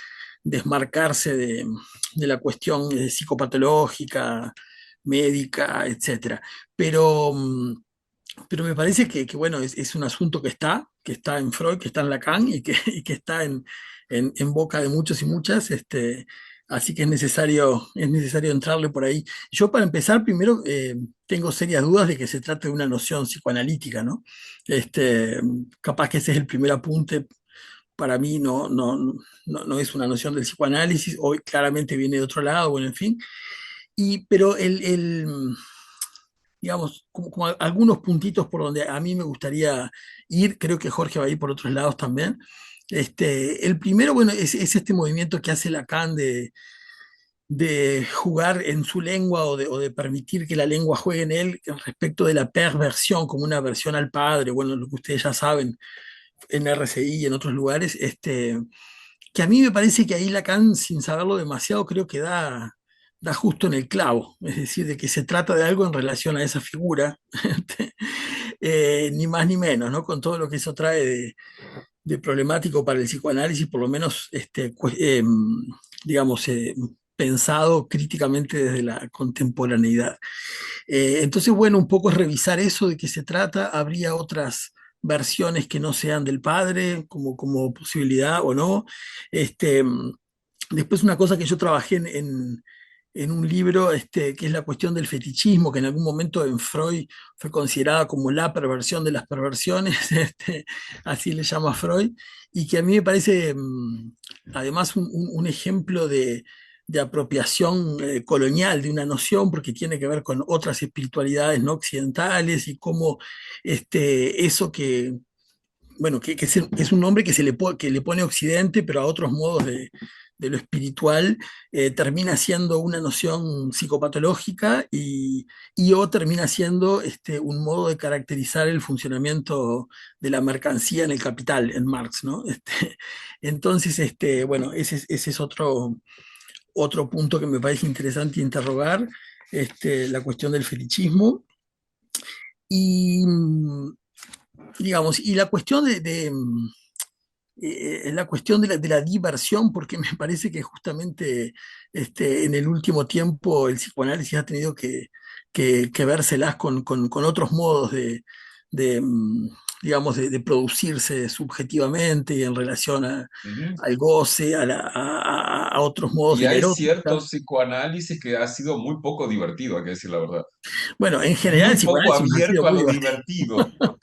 desmarcarse de la cuestión psicopatológica, médica, etcétera. Pero, pero me parece bueno, es un asunto que está en Freud, que está en Lacan y que está en boca de muchos y muchas. Así que es necesario entrarle por ahí. Yo, para empezar, primero tengo serias dudas de que se trate de una noción psicoanalítica, ¿no? Capaz que ese es el primer apunte. Para mí no es una noción del psicoanálisis, hoy claramente viene de otro lado, bueno, en fin. Pero digamos, como algunos puntitos por donde a mí me gustaría ir, creo que Jorge va a ir por otros lados también. El primero, bueno, es este movimiento que hace Lacan de jugar en su lengua o de permitir que la lengua juegue en él respecto de la perversión como una aversión al padre, bueno, lo que ustedes ya saben en RCI y en otros lugares, que a mí me parece que ahí Lacan, sin saberlo demasiado, creo que da justo en el clavo, es decir, de que se trata de algo en relación a esa figura, ni más ni menos, ¿no? Con todo lo que eso trae de problemático para el psicoanálisis, por lo menos, digamos, pensado críticamente desde la contemporaneidad. Entonces, bueno, un poco es revisar eso, de qué se trata. Habría otras versiones que no sean del padre, como posibilidad o no. Este, Después, una cosa que yo trabajé en un libro, que es la cuestión del fetichismo, que en algún momento en Freud fue considerada como la perversión de las perversiones, así le llama Freud, y que a mí me parece además un ejemplo de apropiación colonial de una noción, porque tiene que ver con otras espiritualidades no occidentales y cómo eso bueno, es un nombre que, que le pone Occidente, pero a otros modos de lo espiritual, termina siendo una noción psicopatológica o termina siendo un modo de caracterizar el funcionamiento de la mercancía en el capital, en Marx, ¿no? Entonces, bueno, ese es otro punto que me parece interesante interrogar, la cuestión del fetichismo. Y, digamos, y la cuestión la cuestión de la diversión, porque me parece que justamente en el último tiempo el psicoanálisis ha tenido que vérselas con otros modos de, mm, digamos, de producirse subjetivamente y en relación Ujú. al goce, a otros modos Y de la hay erótica. cierto psicoanálisis que ha sido muy poco divertido, hay que decir la verdad. Bueno, en general el Muy poco psicoanálisis ha sido abierto a muy lo divertido. divertido.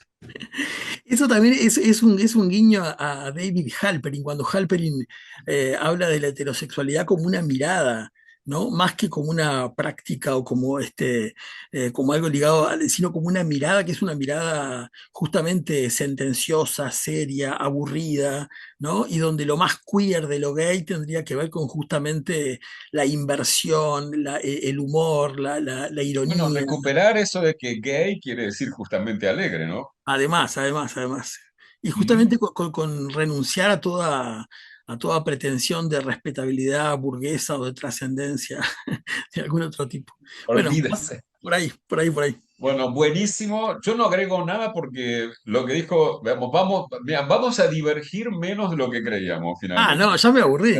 Eso también es un guiño a David Halperin, cuando Halperin habla de la heterosexualidad como una mirada, ¿no? Más que como una práctica o como, como algo ligado, sino como una mirada que es una mirada justamente sentenciosa, seria, aburrida, ¿no? Y donde lo más queer de lo gay tendría que ver con justamente la inversión, el humor, la Bueno, ironía. recuperar eso de que gay quiere decir justamente alegre, ¿no? Además. Y Ujú. justamente con renunciar a toda pretensión de respetabilidad burguesa o de trascendencia de algún otro tipo. Bueno, Olvídese. por ahí. Bueno, buenísimo. Yo no agrego nada porque lo que dijo, mira, vamos a divergir menos de lo que creíamos Ah, no, finalmente. ya me aburrí.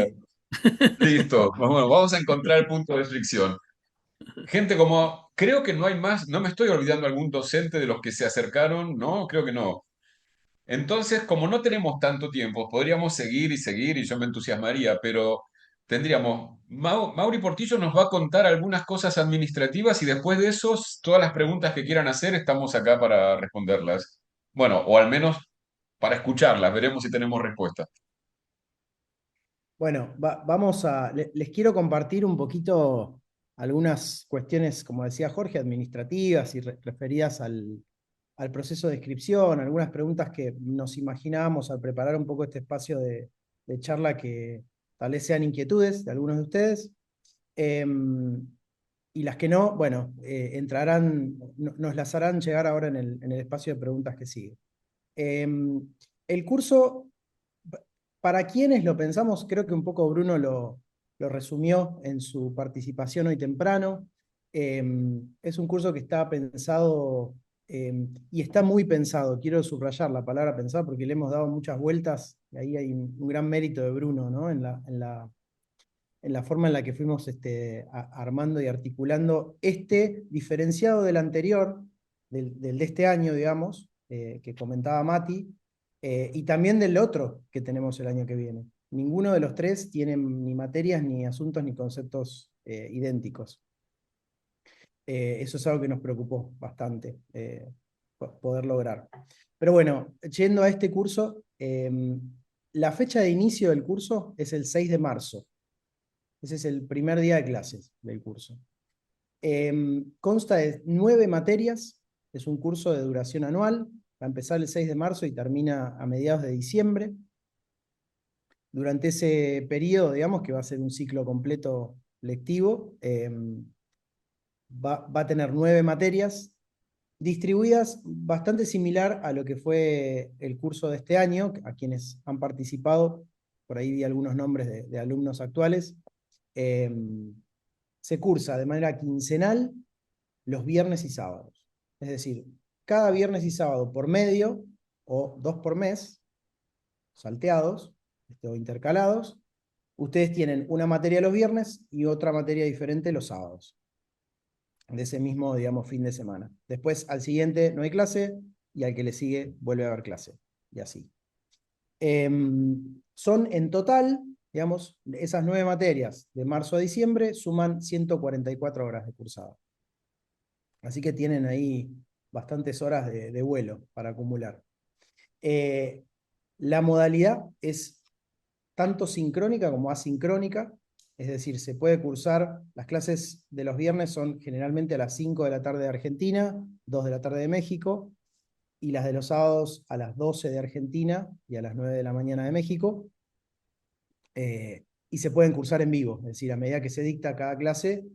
Listo. Bueno, vamos a encontrar el punto de fricción. Gente como, creo que no hay más, no me estoy olvidando algún docente de los que se acercaron, ¿no? Creo que no. Entonces, como no tenemos tanto tiempo, podríamos seguir y seguir y yo me entusiasmaría, pero tendríamos, Mauri Portillo nos va a contar algunas cosas administrativas y después de eso, todas las preguntas que quieran hacer, estamos acá para responderlas. Bueno, o al menos para escucharlas, veremos si tenemos respuesta. Bueno, les quiero compartir un poquito algunas cuestiones, como decía Jorge, administrativas y referidas al proceso de inscripción, algunas preguntas que nos imaginábamos al preparar un poco este espacio de charla que tal vez sean inquietudes de algunos de ustedes. Em, y las que no, bueno, nos las harán llegar ahora en el espacio de preguntas que sigue. Em, el curso, para quienes lo pensamos, creo que un poco Bruno lo resumió en su participación hoy temprano. Es un curso que está pensado y está muy pensado. Quiero subrayar la palabra pensar porque le hemos dado muchas vueltas y ahí hay un gran mérito de Bruno, ¿no? En la forma en la que fuimos armando y articulando diferenciado del anterior, del de este año, digamos, que comentaba Mati, y también del otro que tenemos el año que viene. Ninguno de los tres tiene ni materias, ni asuntos, ni conceptos idénticos. Eso es algo que nos preocupó bastante poder lograr. Pero bueno, yendo a este curso, la fecha de inicio del curso es el 6 de marzo. Ese es el primer día de clases del curso. Consta de 9 materias, es un curso de duración anual, va a empezar el 6 de marzo y termina a mediados de diciembre. Durante ese periodo, digamos que va a ser un ciclo completo lectivo, va a tener 9 materias, distribuidas bastante similar a lo que fue el curso de este año, a quienes han participado, por ahí vi algunos nombres de alumnos actuales. Se cursa de manera quincenal los viernes y sábados. Es decir, cada viernes y sábado por medio, o 2 por mes, salteados o intercalados, ustedes tienen una materia los viernes y otra materia diferente los sábados, de ese mismo, digamos, fin de semana. Después, al siguiente no hay clase, y al que le sigue vuelve a haber clase, y así. Son en total, digamos, esas 9 materias de marzo a diciembre suman 144 horas de cursado. Así que tienen ahí bastantes horas de vuelo para acumular. La modalidad es tanto sincrónica como asincrónica, es decir, se puede cursar, las clases de los viernes son generalmente a las 5 de la tarde de Argentina, 2 de la tarde de México, y las de los sábados a las 12 de Argentina y a las 9 de la mañana de México. Y se pueden cursar en vivo, es decir, a medida que se dicta cada clase,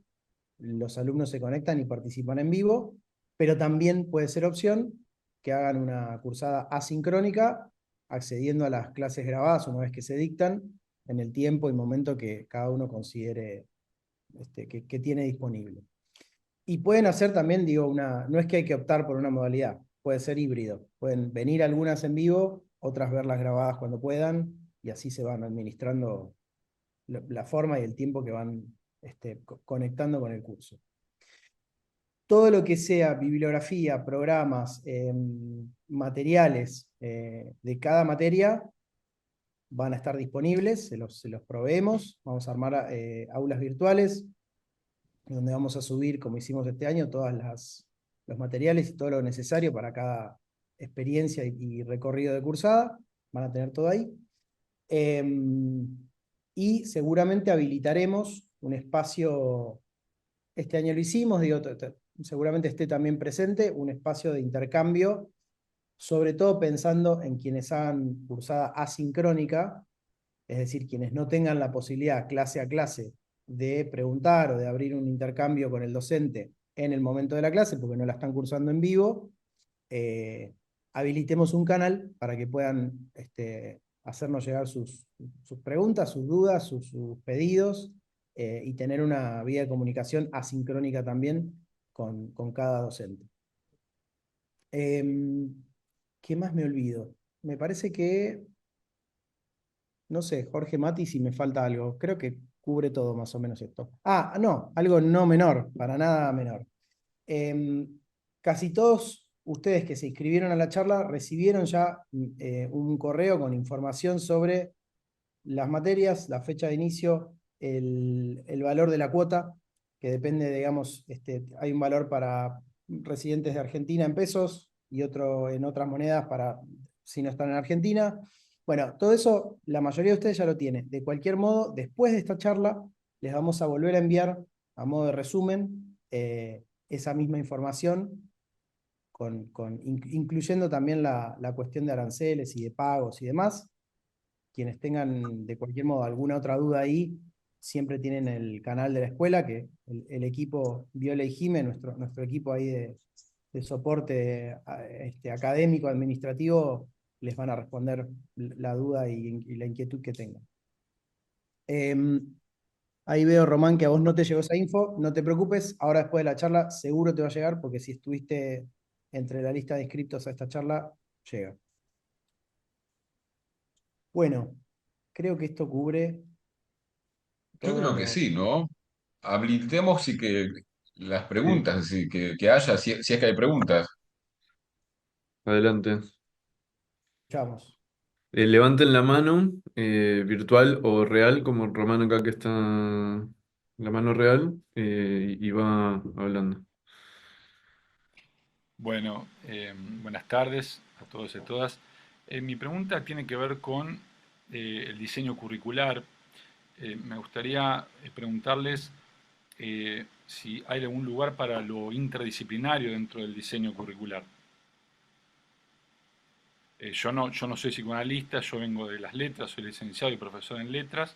los alumnos se conectan y participan en vivo, pero también puede ser opción que hagan una cursada asincrónica, accediendo a las clases grabadas una vez que se dictan, en el tiempo y momento que cada uno considere que tiene disponible. Y pueden hacer también, digo, no es que hay que optar por una modalidad, puede ser híbrido. Pueden venir algunas en vivo, otras verlas grabadas cuando puedan, y así se van administrando la forma y el tiempo que van conectando con el curso. Todo lo que sea bibliografía, programas, materiales de cada materia van a estar disponibles, se los proveemos. Vamos a armar aulas virtuales donde vamos a subir, como hicimos este año, todos los materiales y todo lo necesario para cada experiencia y recorrido de cursada. Van a tener todo ahí. Y seguramente habilitaremos un espacio, este año lo hicimos, digo, seguramente esté también presente, un espacio de intercambio, sobre todo pensando en quienes hagan cursada asincrónica, es decir, quienes no tengan la posibilidad clase a clase de preguntar o de abrir un intercambio con el docente en el momento de la clase, porque no la están cursando en vivo. Habilitemos un canal para que puedan hacernos llegar sus preguntas, sus dudas, sus pedidos, y tener una vía de comunicación asincrónica también con cada docente. ¿Qué más me olvido? Me parece que, no sé, Jorge, Mati, si me falta algo. Creo que cubre todo más o menos esto. Ah, no, algo no menor, para nada menor. Casi todos ustedes que se inscribieron a la charla recibieron ya un correo con información sobre las materias, la fecha de inicio, el valor de la cuota, que depende, digamos, hay un valor para residentes de Argentina en pesos y otro en otras monedas para si no están en Argentina. Bueno, todo eso la mayoría de ustedes ya lo tiene. De cualquier modo, después de esta charla, les vamos a volver a enviar, a modo de resumen, esa misma información, incluyendo también la cuestión de aranceles y de pagos y demás. Quienes tengan de cualquier modo alguna otra duda ahí, siempre tienen el canal de la escuela, que el equipo Viola y Jime, nuestro equipo ahí de soporte académico, administrativo, les van a responder la duda y la inquietud que tengan. Ahí veo, Román, que a vos no te llegó esa info. No te preocupes, ahora después de la charla seguro te va a llegar, porque si estuviste entre la lista de inscriptos a esta charla, llega. Bueno, creo que esto cubre Yo todos creo que los... sí, ¿no? Habilitemos y que las Sí, preguntas, sí, que haya, si es que hay preguntas. adelante. Escuchamos. Levanten la mano, virtual o real, como Román acá que está la mano real, y va hablando. Bueno, buenas tardes a todos y a todas. Mi pregunta tiene que ver con el diseño curricular. Me gustaría preguntarles si hay algún lugar para lo interdisciplinario dentro del diseño curricular. Yo no soy psicoanalista, yo vengo de las letras, soy licenciado y profesor en letras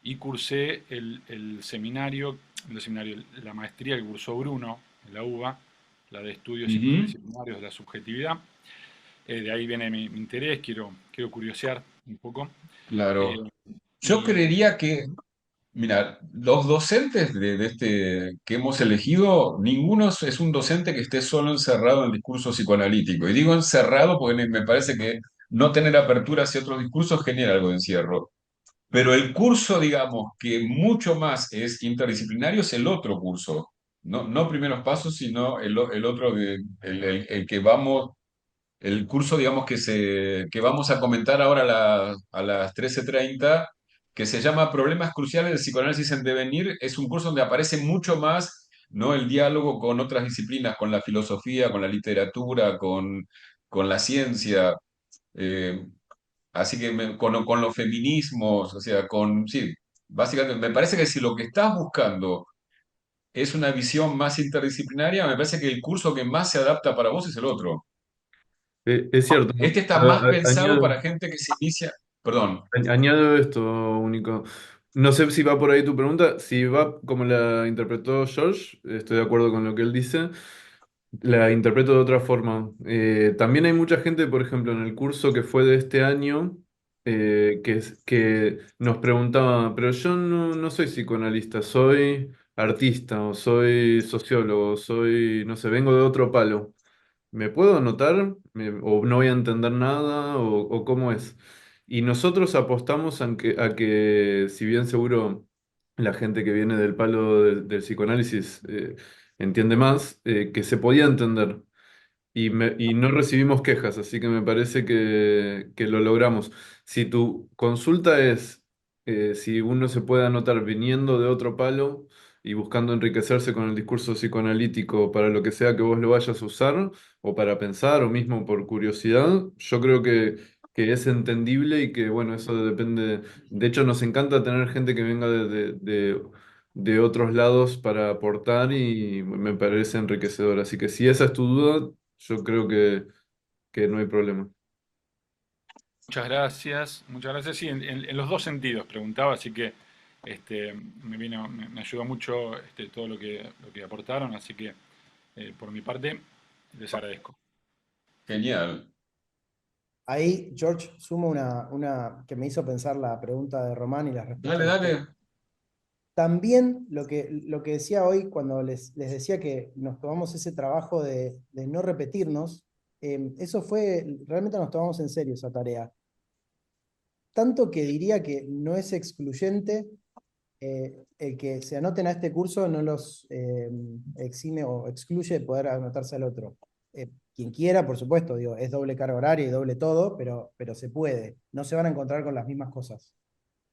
y cursé la maestría que cursó Bruno en la UBA, la de estudios Ujú. interdisciplinarios de la subjetividad. De ahí viene mi interés, quiero curiosear un poco. Eh, Claro. Yo y creería que, mira, los docentes de este que hemos elegido, ninguno es un docente que esté solo encerrado en el discurso psicoanalítico. Y digo encerrado porque me parece que no tener apertura hacia otros discursos genera algo de encierro. Pero el curso, digamos, que mucho más es interdisciplinario es el otro curso. No primeros pasos, sino el otro, el que vamos, el curso, digamos, que vamos a comentar ahora a las 13:30, que se llama Problemas Cruciales del Psicoanálisis en Devenir. Es un curso donde aparece mucho más, ¿no? El diálogo con otras disciplinas, con la filosofía, con la literatura, con la ciencia. eh, Así que con los feminismos, o sea, sí, básicamente me parece que si lo que estás buscando es una visión más interdisciplinaria, me parece que el curso que más se adapta para vos es el otro. Es cierto. Este está más pensado Añado, para gente que se inicia, perdón, añado esto, único. No sé si va por ahí tu pregunta. Si va como la interpretó George, estoy de acuerdo con lo que él dice. La interpreto de otra forma. También hay mucha gente, por ejemplo, en el curso que fue de este año, que nos preguntaba, pero yo no soy psicoanalista, soy artista, o soy sociólogo, soy, no sé, vengo de otro palo. ¿Me puedo anotar? ¿O no voy a entender nada? ¿O cómo es? Y nosotros apostamos a que, si bien seguro la gente que viene del palo del psicoanálisis entiende más, que se podía entender y no recibimos quejas, así que me parece que lo logramos. Si tu consulta es si uno se puede anotar viniendo de otro palo y buscando enriquecerse con el discurso psicoanalítico para lo que sea que vos lo vayas a usar, o para pensar, o mismo por curiosidad, yo creo que es entendible y que, bueno, eso depende. De hecho, nos encanta tener gente que venga de otros lados para aportar y me parece enriquecedor. Así que si esa es tu duda, yo creo que no hay problema. Muchas gracias, muchas gracias. Sí, en los dos sentidos preguntaba, así que me ayudó mucho todo lo que aportaron, así que por mi parte les agradezco. genial. Ahí, George, sumo una que me hizo pensar la pregunta de Román y las Dale, respuestas de usted. dale. También lo que decía hoy cuando les decía que nos tomamos ese trabajo de no repetirnos, eso fue, realmente nos tomamos en serio esa tarea. Tanto que diría que no es excluyente el que se anoten a este curso no los exime o excluye de poder anotarse al otro. Quien quiera, por supuesto, digo, es doble carga horaria y doble todo, pero se puede. No se van a encontrar con las mismas cosas,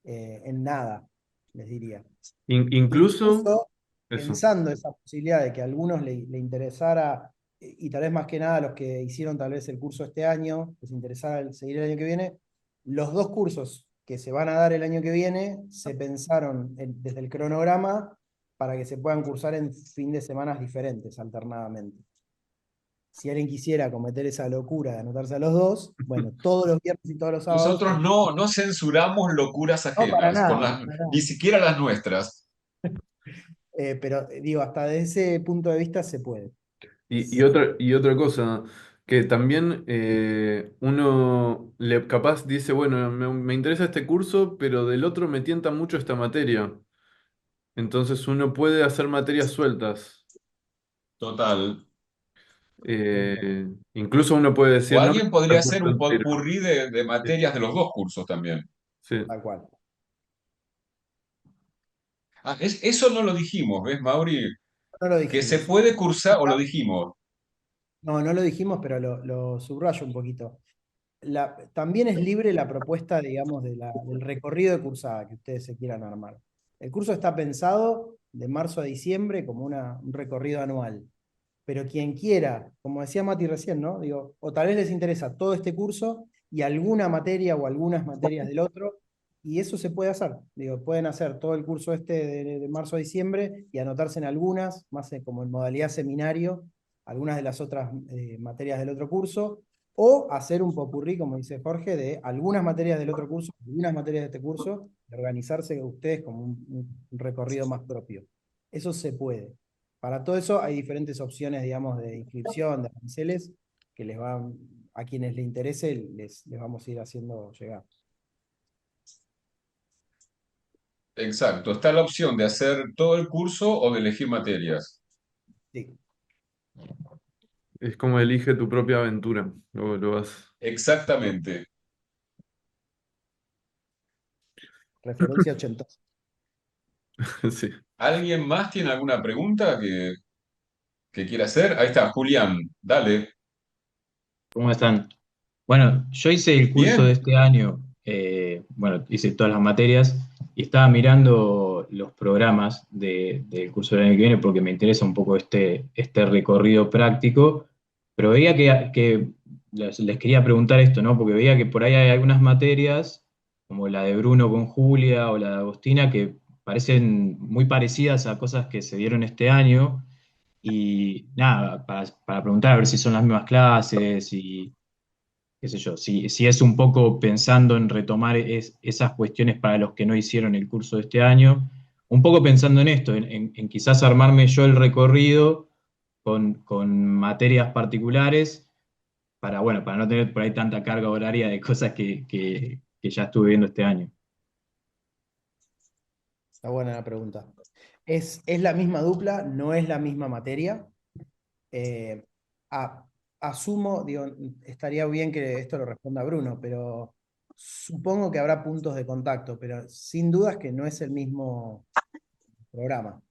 en nada, les diría. Incluso Incluso eso. pensando esa posibilidad de que a algunos le interesara, y tal vez más que nada a los que hicieron tal vez el curso este año, les interesara seguir el año que viene, los dos cursos que se van a dar el año que viene se pensaron desde el cronograma para que se puedan cursar en fin de semanas diferentes, alternadamente. Si alguien quisiera cometer esa locura de anotarse a los dos, bueno, todos los viernes y todos los sábados, Nosotros no censuramos locuras no para ajenas, nada, para ni nada. siquiera las nuestras. Pero digo, hasta desde ese punto de vista se puede. Y otra cosa, que también uno capaz dice, bueno, me interesa este curso, pero del otro me tienta mucho esta materia. Entonces uno puede hacer materias sueltas. Total. Incluso uno puede O decir, no me alguien gusta podría el hacer curso un entero. potpourri de Sí, materias de los dos cursos también. sí. Tal cual. Ah, eso no lo dijimos, ¿ves, Mauri? No lo Que se dijimos. puede cursar, o lo dijimos. No, no lo dijimos, pero lo subrayo un poquito. También es libre la propuesta, digamos, del recorrido de cursada que ustedes se quieran armar. El curso está pensado de marzo a diciembre como un recorrido anual. Pero quien quiera, como decía Mati recién, ¿no? Digo, o tal vez les interesa todo este curso y alguna materia o algunas materias del otro, y eso se puede hacer. Digo, pueden hacer todo el curso este de marzo a diciembre y anotarse en algunas, más como en modalidad seminario, algunas de las otras materias del otro curso, o hacer un popurrí, como dice Jorge, de algunas materias del otro curso, algunas materias de este curso, y organizarse ustedes como un recorrido más propio. Eso se puede. Para todo eso hay diferentes opciones, digamos, de inscripción, de aranceles, que a quienes les interese, les vamos a ir haciendo llegar. Exacto. Está la opción de hacer todo el curso o de elegir materias. Sí, Es como elige tu propia aventura. Lo vas. Exactamente. referencia 80. Sí. ¿Alguien más tiene alguna pregunta que quiera hacer? Ahí está, Julián. Dale. ¿Cómo están? Bueno, yo hice el curso de Bien. este año, bueno, hice todas las materias y estaba mirando los programas del curso del año que viene porque me interesa un poco este recorrido práctico, pero veía que les quería preguntar esto, ¿no? Porque veía que por ahí hay algunas materias, como la de Bruno con Julia o la de Agostina, que parecen muy parecidas a cosas que se dieron este año y nada, para preguntar a ver si son las mismas clases qué sé yo, si es un poco pensando en retomar esas cuestiones para los que no hicieron el curso de este año, un poco pensando en esto, en quizás armarme yo el recorrido con materias particulares para, bueno, para no tener por ahí tanta carga horaria de cosas que ya estuve viendo este año. Está buena la pregunta. Es la misma dupla, no es la misma materia. Eh, a- asumo, digo, estaría bien que esto lo responda Bruno, pero supongo que habrá puntos de contacto, pero sin dudas que no es el mismo programa,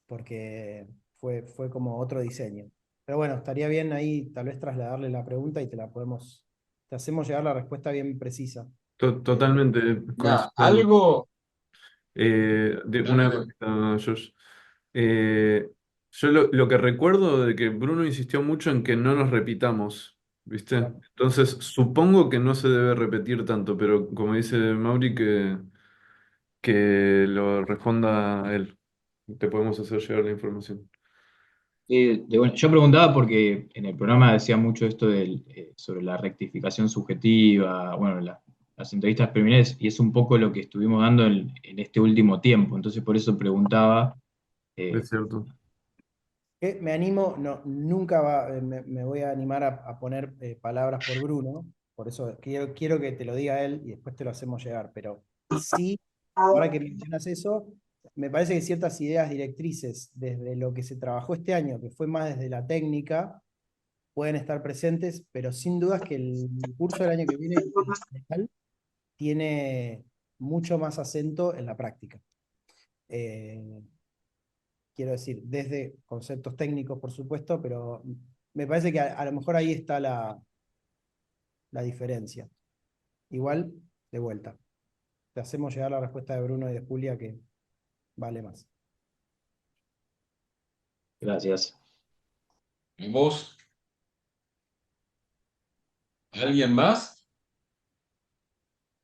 porque fue como otro diseño. Pero bueno, estaría bien ahí tal vez trasladarle la pregunta y te hacemos llegar la respuesta bien precisa. Totalmente Mira, coincido. algo, Una cosita, Josh. Eh, yo lo que recuerdo de que Bruno insistió mucho en que no nos repitamos, ¿viste? Claro. Entonces, supongo que no se debe repetir tanto, pero como dice Mauri, que lo responda él. Te podemos hacer llegar la información. Bueno, yo preguntaba porque en el programa decía mucho esto sobre la rectificación subjetiva, bueno, las entrevistas preliminares, y es un poco lo que estuvimos dando en este último tiempo. Entonces, por eso preguntaba. eh, Es cierto. Me animo, no, nunca me voy a animar a poner palabras por Bruno, por eso quiero que te lo diga él y después te lo hacemos llegar, pero sí, ahora que mencionas eso, me parece que ciertas ideas directrices desde lo que se trabajó este año, que fue más desde la técnica, pueden estar presentes, pero sin dudas que el curso del año que viene en general, tiene mucho más acento en la práctica. Eh, Quiero decir, desde conceptos técnicos, por supuesto, pero me parece que a lo mejor ahí está la diferencia. Igual, de vuelta, te hacemos llegar la respuesta de Bruno y de Julia que vale más. Gracias. vos, ¿alguien más?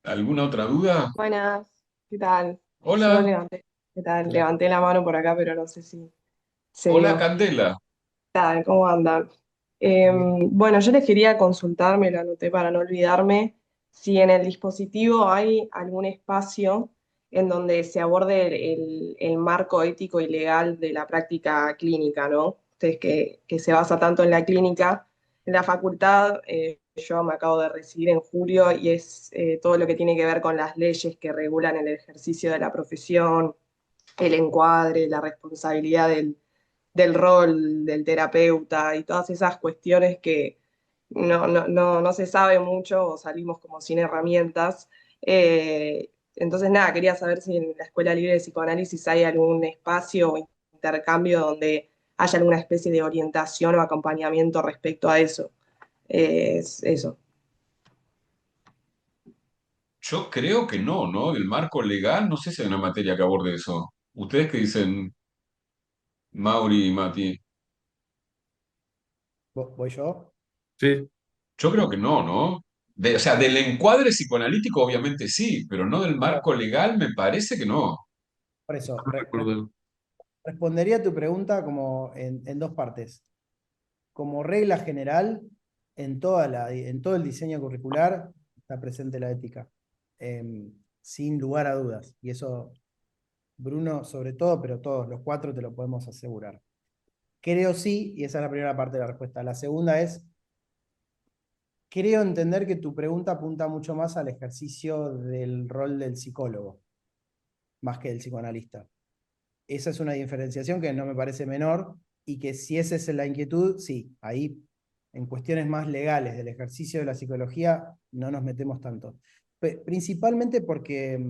¿Alguna otra duda? Buenas, ¿qué tal? Yo Hola, levanté, ¿qué tal? Hola. Levanté la mano por acá, pero no sé si se hola vio. Candela. ¿Qué tal? ¿Cómo andan? Bien. Bueno, yo les quería consultar, me lo anoté para no olvidarme, si en el dispositivo hay algún espacio en donde se aborde el marco ético y legal de la práctica clínica, ¿no? Ustedes que se basa tanto en la clínica, en la facultad, yo me acabo de recibir en julio y es todo lo que tiene que ver con las leyes que regulan el ejercicio de la profesión, el encuadre, la responsabilidad del rol del terapeuta y todas esas cuestiones que no se sabe mucho o salimos como sin herramientas. Entonces, nada, quería saber si en la Escuela Libre de Psicoanálisis hay algún espacio o intercambio donde haya alguna especie de orientación o acompañamiento respecto a eso. Es eso. Yo creo que no, ¿no? El marco legal, no sé si hay una materia que aborde eso. ¿Ustedes qué dicen, Mauri y Mati? ¿Voy yo? Sí, Yo creo que no, ¿no? O sea, del encuadre psicoanalítico obviamente sí, pero no del Claro. marco legal me parece que no. Por eso, no recuerdo. respondería a tu pregunta como en dos partes. Como regla general, en todo el diseño curricular está presente la ética, sin lugar a dudas. Y eso, Bruno, sobre todo, pero todos los cuatro te lo podemos asegurar. Creo sí, y esa es la primera parte de la respuesta. La segunda es, creo entender que tu pregunta apunta mucho más al ejercicio del rol del psicólogo, más que del psicoanalista. Esa es una diferenciación que no me parece menor y que si esa es la inquietud, sí, ahí en cuestiones más legales del ejercicio de la psicología no nos metemos tanto. Principalmente porque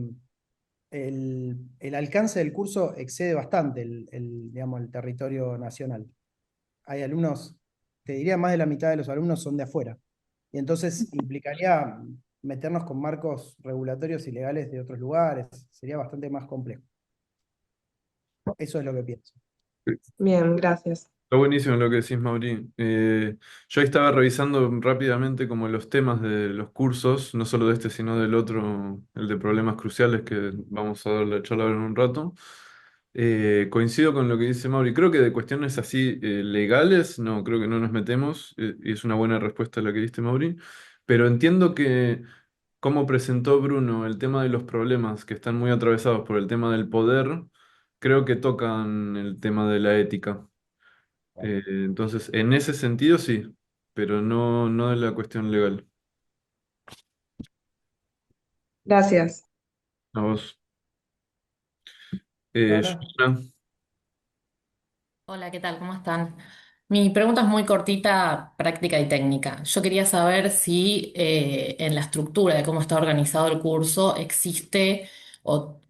el alcance del curso excede bastante digamos, el territorio nacional. Hay alumnos, te diría más de la mitad de los alumnos son de afuera. Y entonces implicaría meternos con marcos regulatorios y legales de otros lugares. Sería bastante más complejo. Eso es lo que pienso. Bien, gracias. Está buenísimo lo que decís, Mauri. Yo ahí estaba revisando rápidamente como los temas de los cursos, no solo de este, sino del otro, el de problemas cruciales, que vamos a dar la charla en un rato. Coincido con lo que dice Mauri. Creo que de cuestiones así legales, no, creo que no nos metemos, y es una buena respuesta la que diste, Mauri. Pero entiendo que como presentó Bruno el tema de los problemas que están muy atravesados por el tema del poder, creo que tocan el tema de la ética. Entonces, en ese sentido sí, pero no de la cuestión legal. Gracias. A vos. Sara. Joana, Hola, ¿qué tal? ¿Cómo están? Mi pregunta es muy cortita, práctica y técnica. Yo quería saber si en la estructura de cómo está organizado el curso existe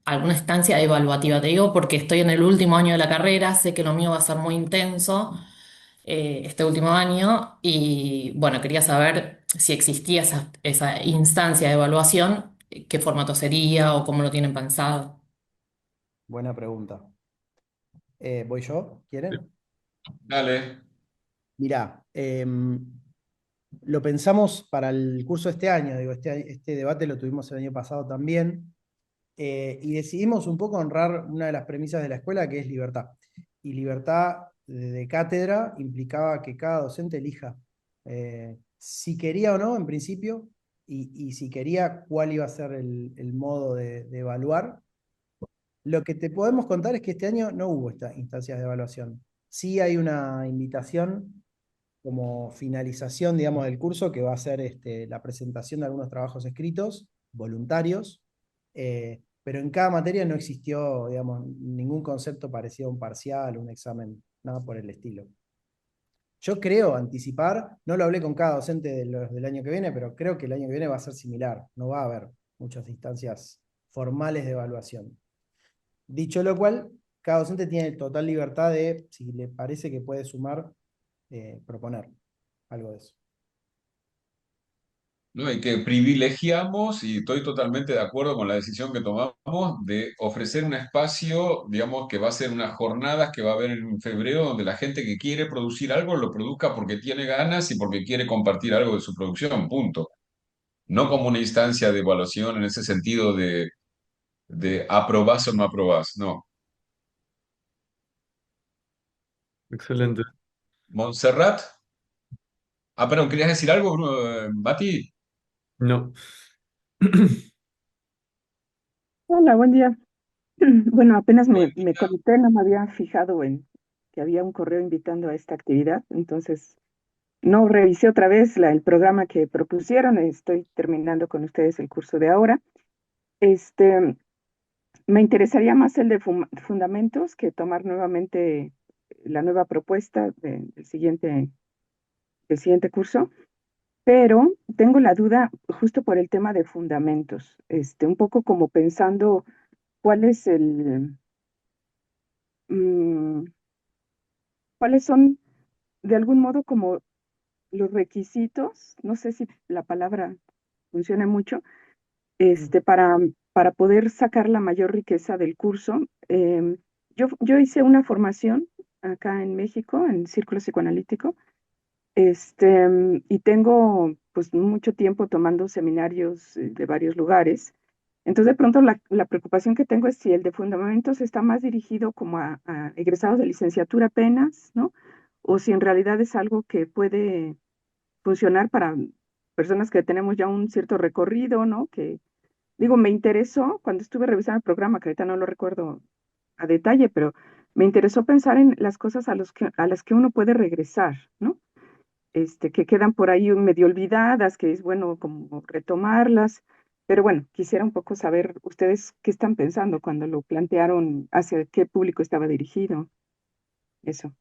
alguna instancia evaluativa. Te digo porque estoy en el último año de la carrera, sé que lo mío va a ser muy intenso este último año y bueno, quería saber si existía esa instancia de evaluación, qué formato sería o cómo lo tienen pensado. Buena pregunta. ¿Voy yo? ¿Quieren? Dale. Mirá, lo pensamos para el curso de este año, digo, este debate lo tuvimos el año pasado también, y decidimos un poco honrar una de las premisas de la escuela, que es libertad. Y libertad de cátedra implicaba que cada docente elija si quería o no, en principio, y si quería, cuál iba a ser el modo de evaluar. Lo que te podemos contar es que este año no hubo estas instancias de evaluación. Sí hay una invitación como finalización, digamos, del curso, que va a ser la presentación de algunos trabajos escritos, voluntarios, pero en cada materia no existió, digamos, ningún concepto parecido a un parcial, un examen, nada por el estilo. Yo creo anticipar, no lo hablé con cada docente del año que viene, pero creo que el año que viene va a ser similar, no va a haber muchas instancias formales de evaluación. Dicho lo cual, cada docente tiene total libertad de, si le parece que puede sumar, proponer algo de eso. ¿No? Y que privilegiamos, y estoy totalmente de acuerdo con la decisión que tomamos, de ofrecer un espacio, digamos, que va a ser unas jornadas que va a haber en febrero, donde la gente que quiere producir algo lo produzca porque tiene ganas y porque quiere compartir algo de su producción, punto. No como una instancia de evaluación en ese sentido de aprobás o no aprobás, no. excelente. Montserrat, perdón, ¿querías decir algo, Mati? No. Hola, buen día. Bueno, apenas Buen me día. conecté, no me había fijado en que había un correo invitando a esta actividad, entonces no revisé otra vez el programa que propusieron, estoy terminando con ustedes el curso de ahora. Este, Me interesaría más el de fundamentos que tomar nuevamente la nueva propuesta del siguiente curso, pero tengo la duda justo por el tema de fundamentos, un poco como pensando cuál es mm, cuáles son de algún modo como los requisitos, no sé si la palabra funcione mucho, para, poder sacar la mayor riqueza del curso. Yo hice una formación acá en México, en Círculo Psicoanalítico, y tengo pues mucho tiempo tomando seminarios de varios lugares. Entonces, de pronto la preocupación que tengo es si el de fundamentos está más dirigido como a egresados de licenciatura apenas, ¿no? O si en realidad es algo que puede funcionar para personas que tenemos ya un cierto recorrido, ¿no? Que, digo, me interesó cuando estuve revisando el programa, que ahorita no lo recuerdo a detalle, pero me interesó pensar en las cosas a las que uno puede regresar, ¿no? Que quedan por ahí medio olvidadas, que es bueno como retomarlas. Pero bueno, quisiera un poco saber ustedes qué están pensando cuando lo plantearon, hacia qué público estaba dirigido. Eso.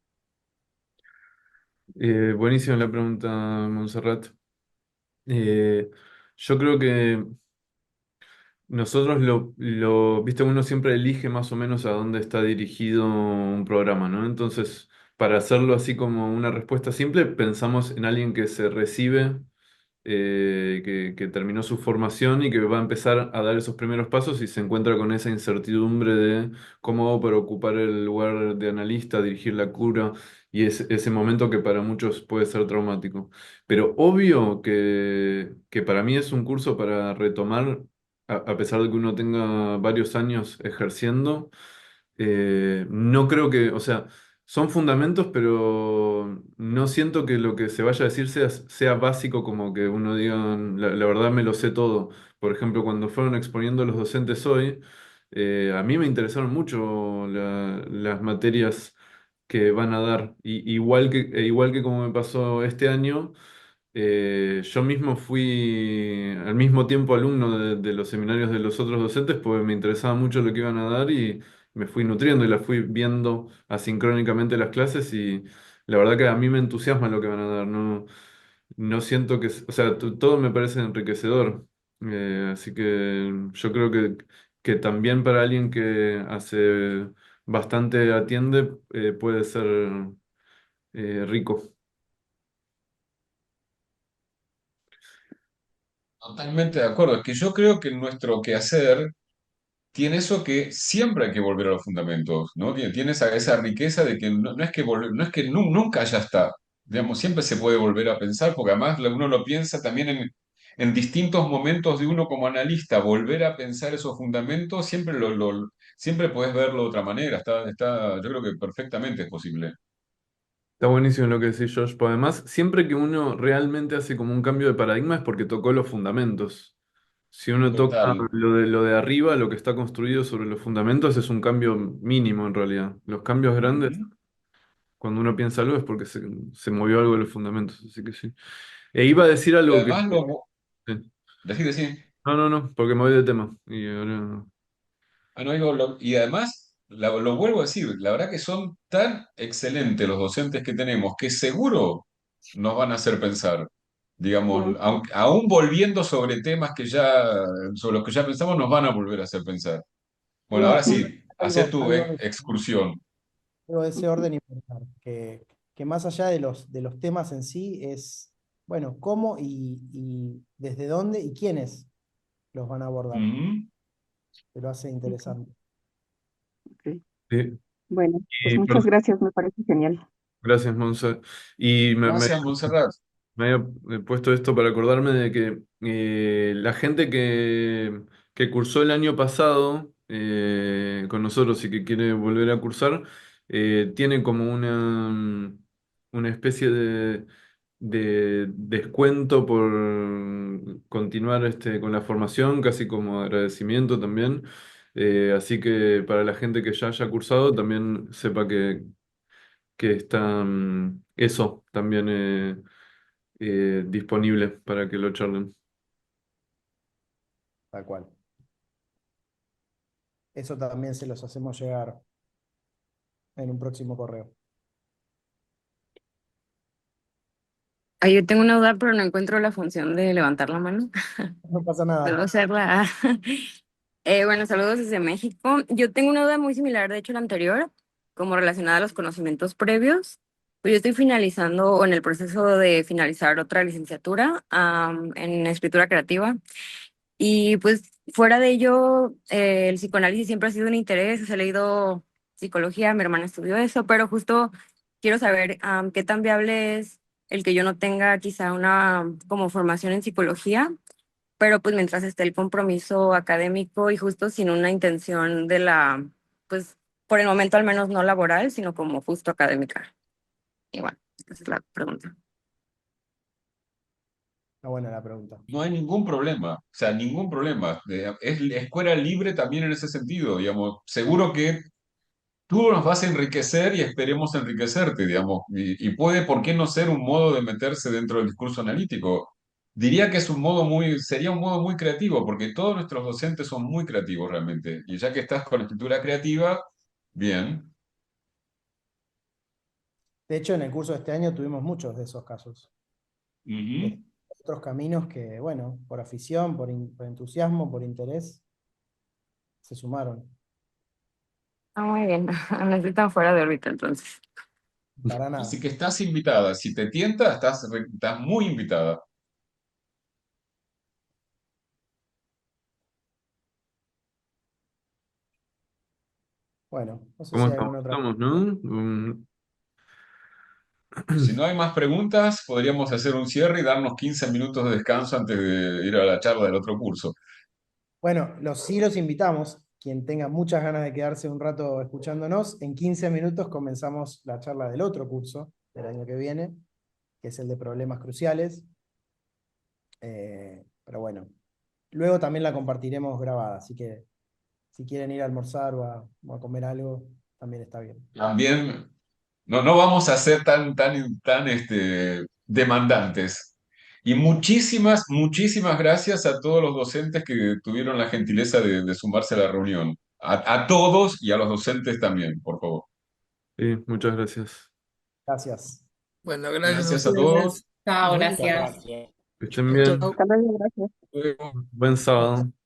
Buenísima la pregunta, Montserrat. Eh, yo creo que nosotros viste, uno siempre elige más o menos a dónde está dirigido un programa, ¿no? Entonces, para hacerlo así como una respuesta simple, pensamos en alguien que se recibe, que terminó su formación y que va a empezar a dar esos primeros pasos y se encuentra con esa incertidumbre de cómo hago para ocupar el lugar de analista, dirigir la cura, y es ese momento que para muchos puede ser traumático. Pero obvio que para mí es un curso para retomar, a pesar de que uno tenga varios años ejerciendo. No creo que, o sea, son fundamentos, pero no siento que lo que se vaya a decir sea básico, como que uno diga, la verdad me lo sé todo. Por ejemplo, cuando fueron exponiendo los docentes hoy, a mí me interesaron mucho las materias que van a dar. Igual que como me pasó este año, yo mismo fui al mismo tiempo alumno de los seminarios de los otros docentes, porque me interesaba mucho lo que iban a dar y me fui nutriendo y las fui viendo asincrónicamente las clases y la verdad que a mí me entusiasma lo que van a dar. No, no siento que, o sea, todo me parece enriquecedor. Así que yo creo que también para alguien que hace bastante atiende, puede ser rico. Totalmente de acuerdo. Es que yo creo que nuestro quehacer tiene eso que siempre hay que volver a los fundamentos, ¿no? Tiene esa riqueza de que no es que, no es que nunca ya está. Digamos, siempre se puede volver a pensar, porque además uno lo piensa también en distintos momentos de uno como analista. Volver a pensar esos fundamentos, siempre puedes verlo de otra manera. Yo creo que perfectamente es posible. Está buenísimo lo que decís, Josh. Porque además, siempre que uno realmente hace como un cambio de paradigma es porque tocó los fundamentos. Si uno toca Total. lo de arriba, lo que está construido sobre los fundamentos, es un cambio mínimo en realidad. Los cambios grandes, Ujú. cuando uno piensa algo, es porque se movió algo de los fundamentos. Así que sí. E iba a decir Y algo que... además, sí. decir. No, porque me voy de tema. Y ahora... Ah, no, y además, lo vuelvo a decir, la verdad que son tan excelentes los docentes que tenemos que seguro nos van a hacer pensar. Digamos, Mm, aún volviendo sobre temas sobre los que ya pensamos, nos van a volver a hacer pensar. Bueno, Iba ahora a sí, sí, hacé algo, tu algo de, excursión. algo de ese orden importante, que más allá de los temas en sí es, bueno, cómo y desde dónde y quiénes los van a abordar, Ujú. que lo hace ok, interesante. ok. Sí. Bueno, pues Y, muchas gracias, me parece genial. gracias, Monse. Y Gracias, Montserrat. me había puesto esto para acordarme de que la gente que cursó el año pasado con nosotros y que quiere volver a cursar, tiene como una especie de descuento por continuar con la formación, casi como agradecimiento también. Así que para la gente que ya haya cursado, también sepa que está eso también disponible para que lo charlen. Tal cual. Eso también se los hacemos llegar en un próximo correo. Ay, yo tengo una duda, pero no encuentro la función de levantar la mano. No pasa Debo nada. hacerla. Bueno, saludos desde México. Yo tengo una duda muy similar, de hecho, la anterior, como relacionada a los conocimientos previos. Pues yo estoy finalizando o en el proceso de finalizar otra licenciatura en escritura creativa. Y pues fuera de ello, el psicoanálisis siempre ha sido un interés. He leído psicología, mi hermana estudió eso, pero justo quiero saber qué tan viable es el que yo no tenga quizá una como formación en psicología, pero pues mientras esté el compromiso académico y justo sin una intención de pues por el momento al menos no laboral, sino como justo académica. Y bueno, esa es la pregunta. Está buena la pregunta. No hay ningún problema, o sea, ningún problema. Es escuela libre también en ese sentido, digamos. Seguro que tú nos vas a enriquecer y esperemos enriquecerte, digamos. Y puede, ¿por qué no ser un modo de meterse dentro del discurso analítico? Diría que sería un modo muy creativo, porque todos nuestros docentes son muy creativos realmente. Y ya que estás con escritura creativa, bien. De hecho, en el curso de este año tuvimos muchos de esos casos. De Ujú. otros caminos que, bueno, por afición, por entusiasmo, por interés, se sumaron. Ah, muy bien, no estoy tan fuera de órbita entonces. Para Así nada. que estás invitada. Si te tienta, estás muy invitada. Bueno, no sé ¿Cómo si hay estamos? alguna otra Estamos, ¿no? pregunta. Si no hay más preguntas, podríamos hacer un cierre y darnos 15 minutos de descanso antes de ir a la charla del otro curso. Bueno, sí los invitamos quien tenga muchas ganas de quedarse un rato escuchándonos, en 15 minutos comenzamos la charla del otro curso del año que viene, que es el de problemas cruciales. Pero bueno, luego también la compartiremos grabada, así que si quieren ir a almorzar o a comer algo, también está bien. También no vamos a ser tan demandantes. Y muchísimas gracias a todos los docentes que tuvieron la gentileza de sumarse a la reunión. A todos y a los docentes también, por favor. Sí, muchas gracias. Gracias. Bueno, gracias a Gracias a ustedes. todos. Chao, Nos vemos. gracias. Que estén Chau, chau. bien. Hasta luego, gracias. Buen sábado.